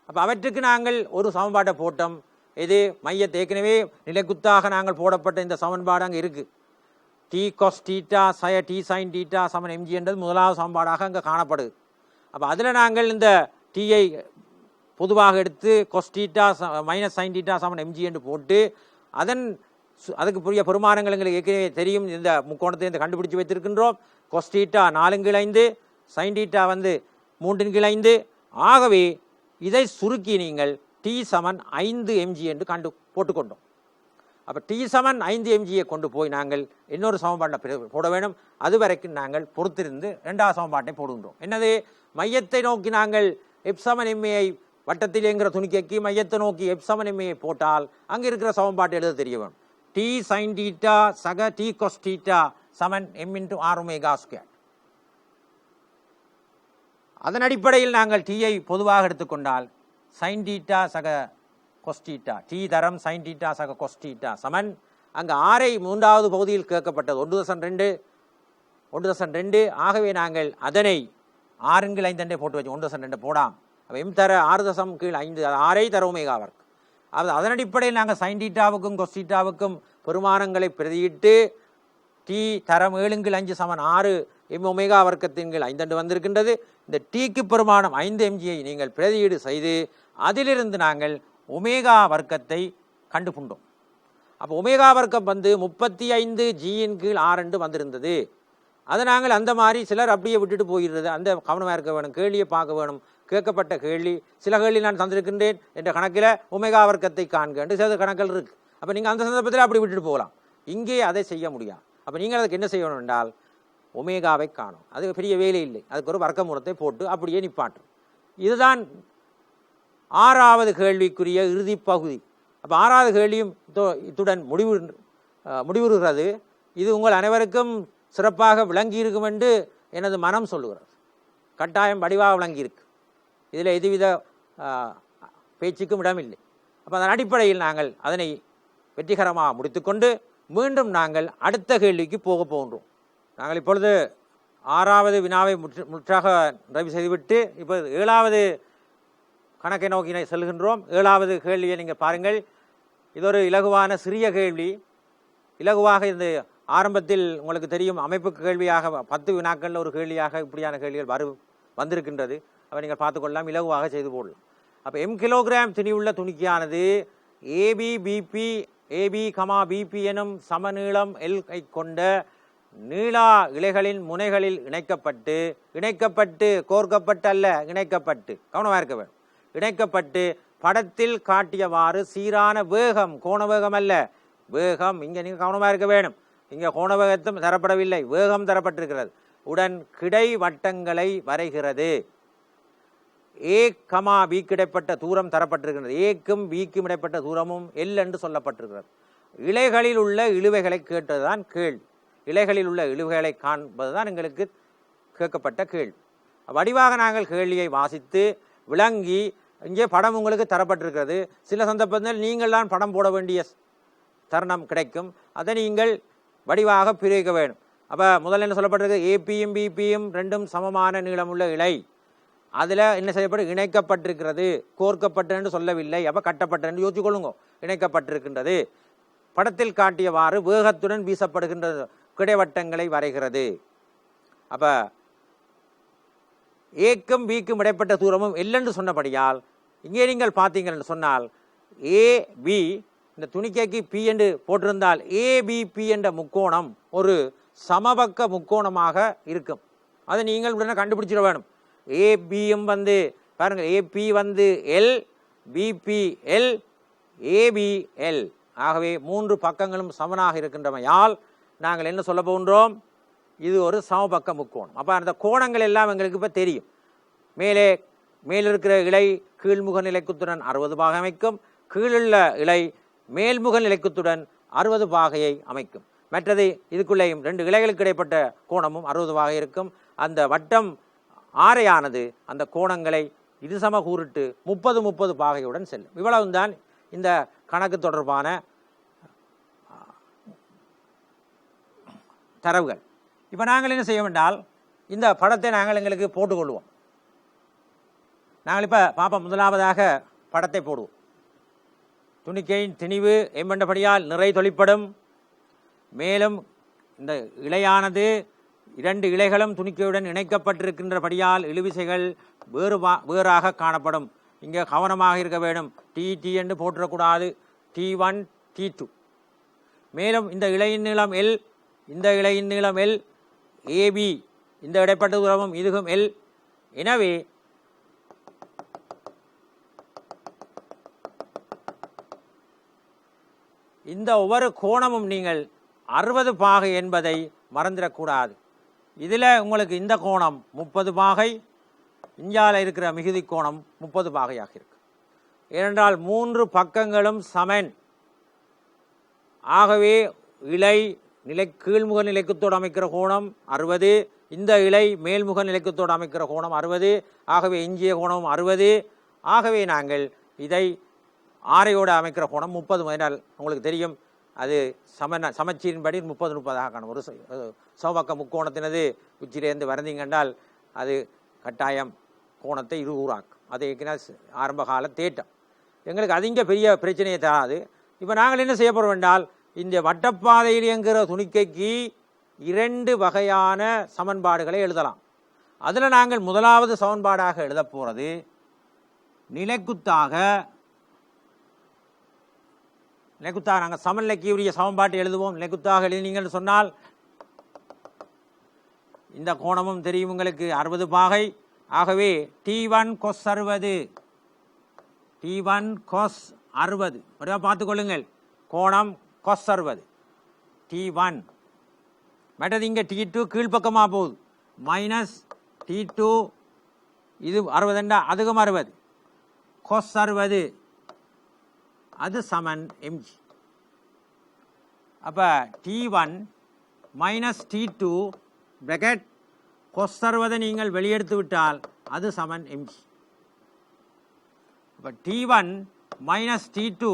அப்போ அவற்றுக்கு நாங்கள் ஒரு சமன்பாட்டை போட்டோம். இது மையத்தை ஏற்கனவே நிலைக்குத்தாக நாங்கள் போடப்பட்ட இந்த சமன்பாடு அங்கே இருக்குது. டி காஸ் தீட்டா சய டி சைன் தீட்டா சமன் mg என்றது முதலாவது சமன்பாடாக அங்கே காணப்படுது. அப்போ அதில் நாங்கள் இந்த டீயை பொதுவாக எடுத்து கொஸ் தீட்டா மைனஸ் சைன் தீட்டா சமன் mg என்று போட்டு அதுக்கு புரிய பெருமானங்கள் எங்களுக்கு ஏற்கனவே தெரியும். இந்த முக்கோணத்தை இந்த கண்டுபிடிச்சு வைத்திருக்கின்றோம். கொஸ் தீட்டா 4/5, சைன் தீட்டா 3/5. ஆகவே இதை சுருக்கி நீங்கள் டி சமன் 5 mg என்று போட்டுக்கொண்டோம். அப்போ டி சமன் 5 mgயை கொண்டு போய் நாங்கள் இன்னொரு சமன்பாட்டை போட வேண்டும். அது வரைக்கும் நாங்கள் பொறுத்திருந்து 2வது சமன்பாட்டை போடுகின்றோம். என்னது, மையத்தை நோக்கி நாங்கள் எப் சமன் எம்ஏயை வட்டத்தில் என்கிற துணிக்கைக்கு மையத்தை நோக்கி எப் சமன் எம்ஏயை போட்டால் அங்கே இருக்கிற சமன்பாட்டை எழுத தெரிய வேணும். டி சைன் தீட்டா சக டி கொஸ் தீட்டா சமன் m × r ஒமேகா ஸ்கொயர். அதன் அடிப்படையில் நாங்கள் டீயை பொதுவாக எடுத்துக்கொண்டால் சைன் டீட்டா சக கொஸ்டீட்டா, டி தரம் சைன் டீட்டா சக கொஸ்டீட்டா சமன், அங்கு ஆரை மூன்றாவது பகுதியில் கேட்கப்பட்டது 1.2. ஆகவே நாங்கள் அதனை 6/5 போட்டு வச்சு 1.2 போடாம். எம் தர 6.5 ஆரை தர ஒமேகா வர்க். அதன் அடிப்படையில் நாங்கள் சைன் டீட்டாவுக்கும் கொஸ்டீட்டாவுக்கும் பெருமானங்களை பிரதியிட்டு டி தரம் 7/5 சமன் 6 எம் ஒமேகா வர்க்கத்தின் கீழ் 5 வந்திருக்கின்றது. இந்த டீக்கு பெருமானம் 5 mgயை நீங்கள் பிரதியீடு செய்து அதிலிருந்து நாங்கள் ஒமேகா வர்க்கத்தை கண்டுகொண்டோம். அப்போ ஒமேகா வர்க்கம் வந்து 35 Gயின் கீழ் 6 வந்திருந்தது. அதை நாங்கள் அந்த மாதிரி சிலர் அப்படியே விட்டுட்டு போயிடுறது. அந்த கவனமாக இருக்க வேணும், கேள்வியை பார்க்க வேணும். கேட்கப்பட்ட கேள்வி சில கேள்வி நான் தந்திருக்கின்றேன் என்ற கணக்கில் ஒமேகா வர்க்கத்தை காண்க சில கணக்கில் இருக்குது. அப்போ நீங்கள் அந்த சந்தர்ப்பத்தில் அப்படி விட்டுட்டு போகலாம். இங்கே அதை செய்ய முடியாது. அப்போ நீங்கள் அதுக்கு என்ன செய்யணும் என்றால் ஒமேகாவை காணும். அது பெரிய வேலை இல்லை, அதுக்கு ஒரு வர்க்க மூலத்தை போட்டு அப்படியே நிப்பாட்டும். இதுதான் 6வது கேள்விக்குரிய இறுதி பகுதி. அப்போ 6வது கேள்வியும் இத்துடன் முடிவுறுகிறது. இது உங்கள் அனைவருக்கும் சிறப்பாக விளங்கி இருக்கும் என்று எனது மனம் சொல்லுகிறது. கட்டாயம் வடிவாக விளங்கியிருக்கு. இதில் எதுவித பேச்சுக்கும் இடமில்லை. அப்போ அதன் அடிப்படையில் நாங்கள் அதனை வெற்றிகரமாக முடித்துக்கொண்டு மீண்டும் நாங்கள் அடுத்த கேள்விக்கு போகின்றோம். நாங்கள் இப்பொழுது 6வது வினாவை முற்றாக நிறைவு செய்துவிட்டு இப்போ 7வது கணக்கை நோக்கி செல்கின்றோம். 7வது கேள்வியை நீங்கள் பாருங்கள். இது ஒரு இலகுவான சிறிய கேள்வி. இலகுவாக இந்த ஆரம்பத்தில் உங்களுக்கு தெரியும் அமைப்பு கேள்வியாக 10 வினாக்களில் ஒரு கேள்வியாக இப்படியான கேள்விகள் வந்திருக்கின்றது. அப்போ நீங்கள் பார்த்துக்கொள்ளலாம், இலகுவாக செய்து போடலாம். அப்போ எம் கிலோகிராம் திணிவுள்ள துணிக்கையானது ஏபி, பிபி எனும் சமநீளம் எல் கொண்ட நீளா இலைகளின் முனைகளில் இணைக்கப்பட்டு கோர்க்கப்பட்டு அல்ல, இணைக்கப்பட்டு கவனமாக இருக்க வேண்டும். இணைக்கப்பட்டு படத்தில் காட்டியவாறு சீரான வேகம், கோண வேகம் அல்ல, வேகம் இங்கே நீங்கள் கவனமாக இருக்க வேண்டும். இங்கே கோண வேகத்தும் தரப்படவில்லை, வேகம் தரப்பட்டிருக்கிறது. உடன் கிடை வட்டங்களை வரைகிறது. ஏ கமா பிக்கு இடைப்பட்ட தூரம் தரப்பட்டிருக்கிறது. ஏக்கும் பிக்கும் இடைப்பட்ட தூரமும் எல் என்று சொல்லப்பட்டிருக்கிறது. இலைகளில் உள்ள இழுவைகளை கேட்டதுதான் கேள்வி. இலைகளில் உள்ள இழுவைகளை காண்பதுதான் எங்களுக்கு கேட்கப்பட்ட கேள்வி. வடிவாக நாங்கள் கேள்வியை வாசித்து விளங்கி, இங்கே படம் உங்களுக்கு தரப்பட்டிருக்கிறது. சில சந்தர்ப்பத்தில் நீங்கள் தான் படம் போட வேண்டிய தருணம் கிடைக்கும். அதை நீங்கள் வடிவாக பிரிக்க வேண்டும். அப்போ முதல்ல என்ன சொல்லப்பட்டிருக்கு, ஏபியும் பிபியும் ரெண்டும் சமமான நீளமுள்ள இலை. அதில் என்ன செய்யப்பட்டு இணைக்கப்பட்டிருக்கிறது, கோர்க்கப்பட்டு சொல்லவில்லை. அப்போ கட்டப்பட்டு யோசிச்சு கொள்ளுங்க. இணைக்கப்பட்டிருக்கின்றது. படத்தில் காட்டியவாறு வேகத்துடன் வீசப்படுகின்றது, கிடைவட்டங்களை வரைகிறது. அப்போ ஏக்கும் பிக்கும் இடைப்பட்ட தூரமும் இல்லைன்னு சொன்னபடியால் இங்கே நீங்கள் பார்த்தீங்கன்னு சொன்னால் ஏபி இந்த துணிக்கைக்கு பி என்று போட்டிருந்தால் ஏபிபி என்ற முக்கோணம் ஒரு சமபக்க முக்கோணமாக இருக்கும். அதை நீங்கள் உடனே கண்டுபிடிச்சிட வேணும். ஏபியும் வந்து பாருங்கள், ஏபி வந்து l, BB l, AB l. ஆகவே 3 பக்கங்களும் சமனாக இருக்கின்றமையால் நாங்கள் என்ன சொல்ல போகின்றோம், இது ஒரு சமபக்க முக்கோணம். அப்போ அந்த கோணங்கள் எல்லாம் எங்களுக்கு இப்போ தெரியும். மேலிருக்கிற இலை கீழ்முக நிலைக்குத்துடன் 60 பாகை அமைக்கும், கீழுள்ள இலை மேல்முக நிலைக்குத்துடன் 60 பாகையை அமைக்கும். மற்றது இதுக்குள்ளேயும் 2 இலைகளுக்கு இடைப்பட்ட கோணமும் 60 பாகை இருக்கும். அந்த வட்டம் ஆரையானது அந்த கோணங்களை இருசம கூறிட்டு 30 பாகையுடன் செல்லும். இவ்வளவுதான் இந்த கணக்கு தொடர்பான தரவுகள். இப்போ நாங்கள் என்ன செய்ய வேண்டால், இந்த படத்தை நாங்கள் எங்களுக்கு போட்டுக்கொள்வோம். நாங்கள் இப்போ பார்ப்போம். முதலாவதாக படத்தை போடுவோம். துணிக்கையின் திணிவு எம்பண்டபடியால் நிறை தொழிற்படும். மேலும் இந்த இலையானது 2 இலைகளும் துணிக்கையுடன் இணைக்கப்பட்டிருக்கின்றபடியால் இழுவிசைகள் வேறாக காணப்படும். இங்கே கவனமாக இருக்க வேண்டும். டி என்று போட்டுறக்கூடாது, T1 T2. மேலும் இந்த இலையின் நீளம் எல், இந்த இலையின் நீளம் எல், ஏபி இந்த இடைப்பட்ட தூரமும் இதுவும் எல். எனவே இந்த ஒவ்வொரு கோணமும் நீங்கள் 60 பாகை என்பதை மறந்துடக்கூடாது. இதில் உங்களுக்கு இந்த கோணம் 30 பாகை, இந்தியாவில் இருக்கிற மிகுதி கோணம் 30 பாகையாக இருக்கு. ஏனென்றால் 3 பக்கங்களும் சமன். ஆகவே இலை கீழ்முக நிலைக்குத்தோடு அமைக்கிற கோணம் 60, இந்த இலை மேல்முக நிலைக்குத்தோடு அமைக்கிற கோணம் 60, ஆகவே எஞ்சிய கோணம் 60. ஆகவே நாங்கள் இதை ஆரையோடு அமைக்கிற கோணம் 30 என்றால் உங்களுக்கு தெரியும் அது சமச்சீரின்படி 30-30 காணும். ஒரு சமபக்க முக்கோணத்தினது உச்சியிலேருந்து வரைந்தீங்கன்றால் அது கட்டாயம் கோணத்தை 20 ஆக்கும். அது ஆரம்ப கால தேட்டம். எங்களுக்கு அது இங்கே பெரிய பிரச்சனையை தராது. இப்போ நாங்கள் என்ன செய்ய போகிறோம் என்றால் இந்த வட்டப்பாதையில் இயங்குகிற துணிக்கைக்கு 2 வகையான சமன்பாடுகளை எழுதலாம். அதில் நாங்கள் முதலாவது சமன்பாடாக எழுத போகிறது நிலைக்குத்தாக நாங்கள் சமநிலைக்கு உரிய சமன்பாட்டை எழுதுவோம். நிலைக்குத்தாக எழுதினீங்கன்னு சொன்னால் இந்த கோணமும் தெரியும் உங்களுக்கு 60 பாகை. ஆகவே T1 cos 60 T1 cos 60 பார்த்துக்கொள்ளுங்கள். கோணம் cos 60 T1 மற்றது இங்கே T2 கீழ்ப்பக்கமாக போகுது மைனஸ் T2 இது 60 அதுக்கும் 60 cos 60 அது சமன் mg. அப்போ T1 minus T2 bracket cos 60 நீங்கள் வெளியெடுத்து விட்டால் அது சமன் mg. இப்போ T1 மைனஸ் T2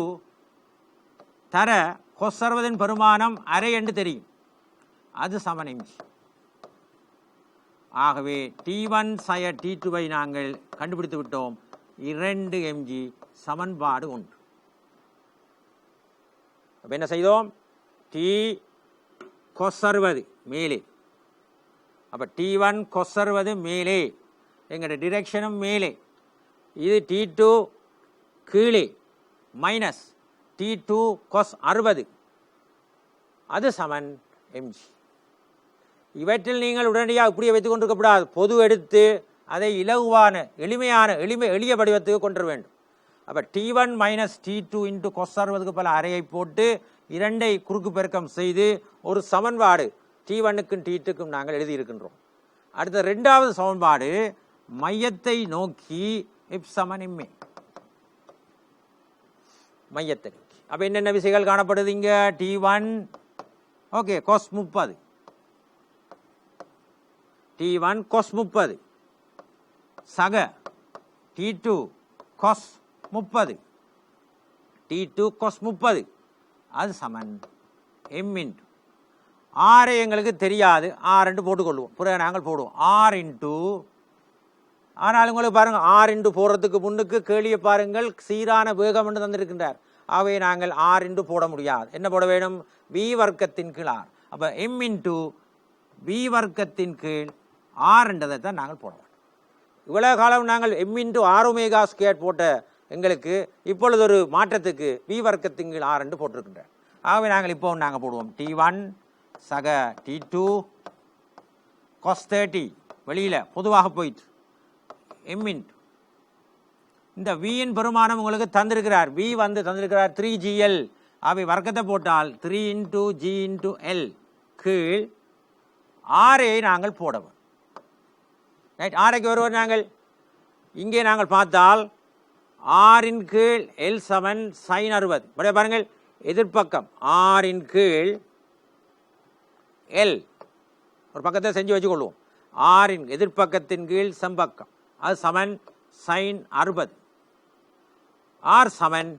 தர cos 60 பெருமானம் அரை என்று தெரியும், அது சமன் mg. ஆகவே T1 சய T2வை நாங்கள் கண்டுபிடித்து விட்டோம். 2 mg சமன்பாடு 1. அப்போ என்ன செய்தோம்? T cos 60 மேலே, அப்போ T1 cos 60 மேலே, எங்களுடைய டிரெக்ஷனும் மேலே, இது T2 கீழே மைனஸ் T2 cos 60 அது சமன் mg. இவற்றில் நீங்கள் உடனடியாக இப்படியே வைத்துக் கொண்டிருக்கப்படாது. பொது எடுத்து அதை இலகுவான எளிய வடிவத்துக்கு கொண்டு வர வேண்டும். அப்போ T1 minus T2 into cos 60க்கு பல அறையை போட்டு 2ஐ குறுக்கு பெருக்கம் செய்து ஒரு சமன்பாடு T1க்கும் T2க்கும் நாங்கள் எழுதியிருக்கின்றோம். அடுத்த 2வது சமன்பாடு மையத்தை நோக்கி இப் சமன் எம்ஏ, மையத்தை நோக்கி. அப்போ என்னென்ன விசைகள் காணப்படுது இங்கே? T1 okay cos 30 T1 cos 30 சக T2 cos 30 T2 cos 30 அது சமன் m இன்ட்டு ஆரை எங்களுக்கு தெரியாது, ஆர் என்று போட்டுக்கொள்வோம். பிறகு நாங்கள் போடுவோம் ஆர் இன்ட்டு. ஆனால் உங்களுக்கு பாருங்கள் ஆர் இன்ட்டு போடுறதுக்கு முன்னுக்கு கேள்வியை பாருங்கள், சீரான வேகம் என்று தந்திருக்கின்றார். ஆகவே நாங்கள் ஆர் இன்ட்டு போட முடியாது. என்ன போட வேணும்? வி வர்க்கத்தின் கீழ் ஆர். அப்போ எம் இன்ட்டு வி வர்க்கத்தின் கீழ் ஆர் என்றதை தான் நாங்கள் போட வேண்டும். இவ்வளவு காலம் நாங்கள் m into r omega square போட்ட எங்களுக்கு இப்பொழுது ஒரு மாற்றத்துக்கு வி வர்க்கத்தின் கீழ் ஆர் என்று போட்டிருக்கின்றார். ஆகவே நாங்கள் இப்போ நாங்கள் போடுவோம் T1 சக T2 cos 30 வெளியில் பொதுவாக போயிட்டு m இன்ட்டு இந்த வியின் பெருமானம் உங்களுக்கு தந்திருக்கிறார். வி வந்து தந்திருக்கிறார் 3GL. அவை வர்க்கத்தை போட்டால் 3 இன்ட்டு ஜி இன்ட்டு எல் கீழ் ஆரை நாங்கள் போடவும். ரைட், ஆரைக்கு வருவோம் நாங்கள். இங்கே நாங்கள் பார்த்தால் ஆரின் கீழ் எல் சமன் சைன் 60. அப்படியே பாருங்கள், எதிர்ப்பக்கம் ஆரின் கீழ் எல் ஒரு பக்கத்தை செஞ்சு வச்சுக்கொள்வோம். ஆரின் எதிர்ப்பக்கத்தின் கீழ் செம்பக்கம் அது சமன் சைன் 60. ஆர் சமன்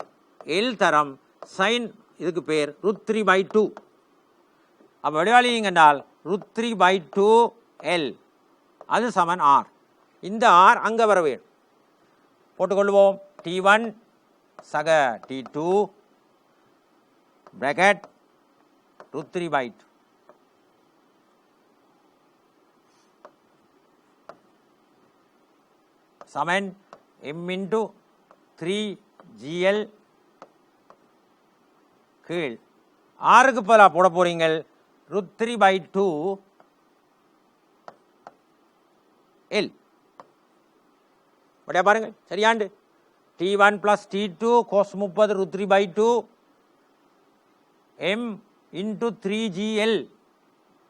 எல் தரம் சைன், இதுக்கு பேர் √3/2. அப்போ வடிவாளிங்க என்றால் √3/2 எல் அது சமன் ஆர். இந்த ஆர் அங்கே வர வேண்டும். போட்டுக்கொள்வோம் T1 சக T2 பிராக்கெட் √3/2 சமன் m இன்ட்டு 3GL கீழ் ஆறுக்கு பதிலாக போட போறீங்கள் √3/2 எல். அப்படியே பாருங்கள், சரியாண்டு. T1 + T2 cos 30 √3/2 m into 3GL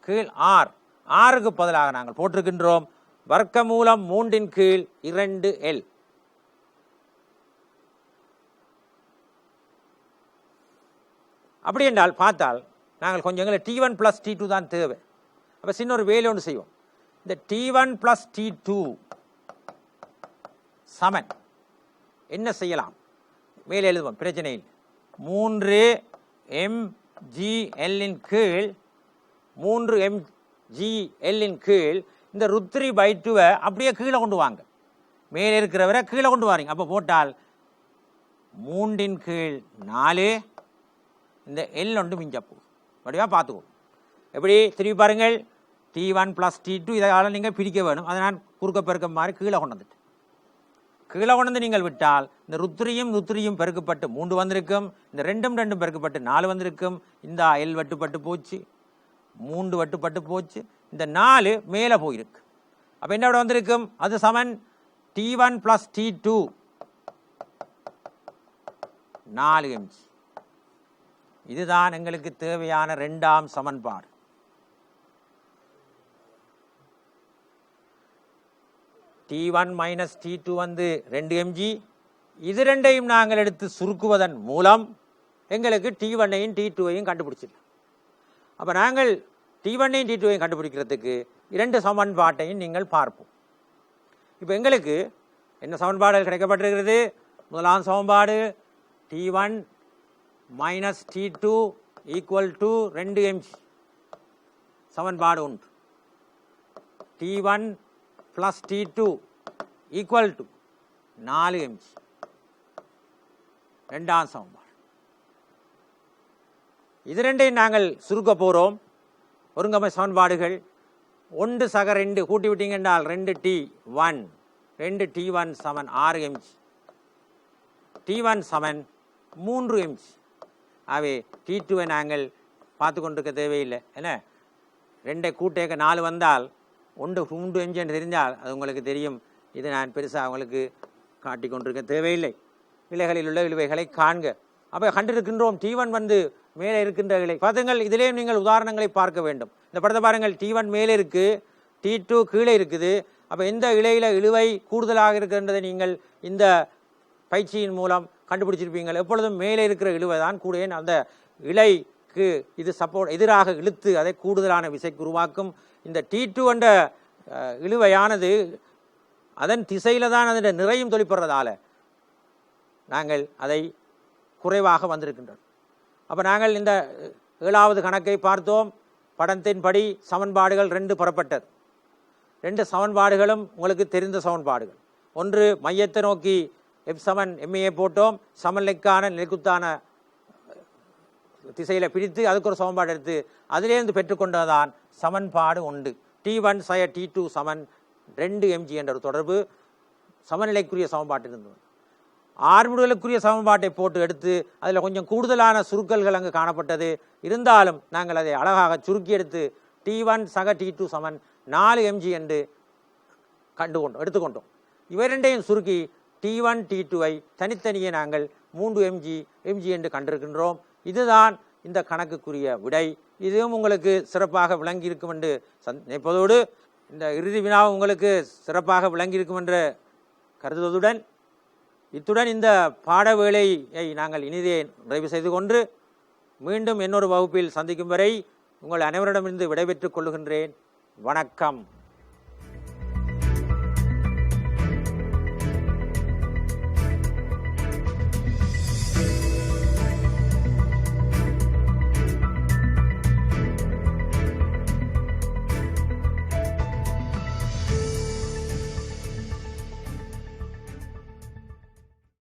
கீழ் ஆர். ஆறுக்கு பதிலாக நாங்கள் போட்டிருக்கின்றோம் வர்க்கமூலம் 3 கீழ் 2L. அப்படி என்றால் பார்த்தால் நாங்கள் கொஞ்சம் T1 + T2 தான் தேவை. அப்போ சின்ன ஒரு வேலை ஒன்று செய்வோம். இந்த T1 + T2 சமன் என்ன செய்யலாம்? மேலே எழுதுவோம், பிரச்சனை இல்லை. 3mgl இன் கீழ் 3mgl இன் கீழ் இந்த √3/2 அப்படியே கீழே கொண்டு வாங்க. மேலே இருக்கிறவரை கீழே கொண்டு வாரீங்க. அப்போ போட்டால் 3 ன் கீழ் 4 இந்த L ஒன்று மிஞ்ச போகும். வடிவாக பார்த்துக்கோ. எப்படி திரும்பி பாருங்கள். T1 + T2 இதால் நீங்கள் பிரிக்க வேணும். அதை நான் குறுக்க பெருக்கம் மாதிரி கீழே கொண்டு வந்துட்டு கீழே கொண்டு நீங்கள் விட்டால் இந்த √3யும் பெருக்கப்பட்டு 3 வந்திருக்கும். இந்த 2 பெருக்கப்பட்டு 4 வந்திருக்கும். இந்த L வெட்டுப்பட்டு போச்சு, 3 வெட்டுப்பட்டு போச்சு. இந்த 4 மேலே போயிருக்கு. அப்போ என்ன வந்திருக்கும்? அது சமன் T1 + T2 4mg. இதுதான் எங்களுக்கு தேவையான இரண்டாம் சமன்பாடு. T1 - T2 வந்து 2mg. இது ரெண்டையும் நாங்கள் எடுத்து சுருக்குவதன் மூலம் எங்களுக்கு T1ஐயும் T2ஐயும் கண்டுபிடிச்சிடலாம். அப்போ நாங்கள் T1ஐயும் T2ஐயும் கண்டுபிடிக்கிறதுக்கு இரண்டு சமன்பாட்டையும் நீங்கள் பார்ப்போம். இப்போ எங்களுக்கு என்ன சமன்பாடுகள் கிடைக்கப்பட்டிருக்கிறது? முதலாம் சமன்பாடு T1 - T2 = 2mg. சமன்பாடு உண்டு. T1 + T2 = 4mg. ரெண்டாம் சமன்பாடு. இது ரெண்டையும் நாங்கள் சுருக்க போகிறோம். ஒருங்கமை சமன்பாடுகள் 1 சக 2 கூட்டி விட்டீங்க என்றால் 2T1 2T1 = 6mg. T1 = 3mg. ஆகவே T2ஐ நாங்கள் பார்த்து கொண்டிருக்க தேவையில்லை. என்ன 2 கூட்டேக்க 4 வந்தால் 3mg என்று தெரிந்தால் அது உங்களுக்கு தெரியும். இது நான் பெருசாக உங்களுக்கு காட்டி கொண்டிருக்க தேவையில்லை. இலைகளில் உள்ள இழுவைகளை காண்க. அப்போ கண்டிருக்கின்றோம். T1 வந்து மேலே இருக்கின்ற இலை பார்த்துங்கள். இதிலேயும் நீங்கள் உதாரணங்களை பார்க்க வேண்டும். இந்த படத்தை பாருங்கள். T1 மேலே இருக்குது, T2 கீழே இருக்குது. அப்போ எந்த இலையில் இழுவை கூடுதலாக இருக்கின்றதை நீங்கள் இந்த பயிற்சியின் மூலம் கண்டுபிடிச்சிருப்பீங்கள். எப்பொழுதும் மேலே இருக்கிற இழுவை தான் கூட அந்த இலைக்கு இது எதிராக இழுத்து அதை கூடுதலான விசைக்கு உருவாக்கும். இந்த T2 என்ற இழுவையானது அதன் திசையில் தான் அதன் நிறையும் தொழிற்படுறதால நாங்கள் அதை குறைவாக வந்திருக்கின்றோம். அப்போ நாங்கள் இந்த 7வது கணக்கை பார்த்தோம். படத்தின்படி சமன்பாடுகள் 2 பெறப்பட்டது. 2 சமன்பாடுகளும் உங்களுக்கு தெரிந்த சமன்பாடுகள். ஒன்று மையத்தை நோக்கி F=ma போட்டோம். சமநிலைக்கான நிலைக்குத்தான திசையில் பிரித்து அதுக்கு ஒரு சமன்பாடு எடுத்து அதிலேருந்து பெற்றுக்கொண்டதான் சமன்பாடு உண்டு. T1 - T2 = 2mg என்ற ஒரு தொடர்பு சமநிலைக்குரிய சமன்பாட்டில் இருந்தது. ஆர்முடுதலுக்குரிய சமன்பாட்டை போட்டு எடுத்து அதில் கொஞ்சம் கூடுதலான சுருக்கல்கள் அங்கு காணப்பட்டது. இருந்தாலும் நாங்கள் அதை அழகாக சுருக்கி எடுத்து T1 - T2 = 4mg என்று எடுத்துக்கொண்டோம். இவை ரெண்டையும் சுருக்கி T1 T2ஐ தனித்தனியே நாங்கள் 3mg என்று கண்டிருக்கின்றோம். இதுதான் இந்த கணக்குக்குரிய விடை. இதுவும் உங்களுக்கு சிறப்பாக விளங்கியிருக்கும் என்று நினைப்பதோடு இந்த இறுதி வினாவும் உங்களுக்கு சிறப்பாக விளங்கியிருக்கும் என்று கருதுவதுடன் இத்துடன் இந்த பாட வேளையை நாங்கள் இனிதே நிறைவு செய்து கொண்டு மீண்டும் இன்னொரு வகுப்பில் சந்திக்கும் வரை உங்கள் அனைவரிடமிருந்து விடைபெற்றுக் கொள்ளுகின்றேன். வணக்கம்.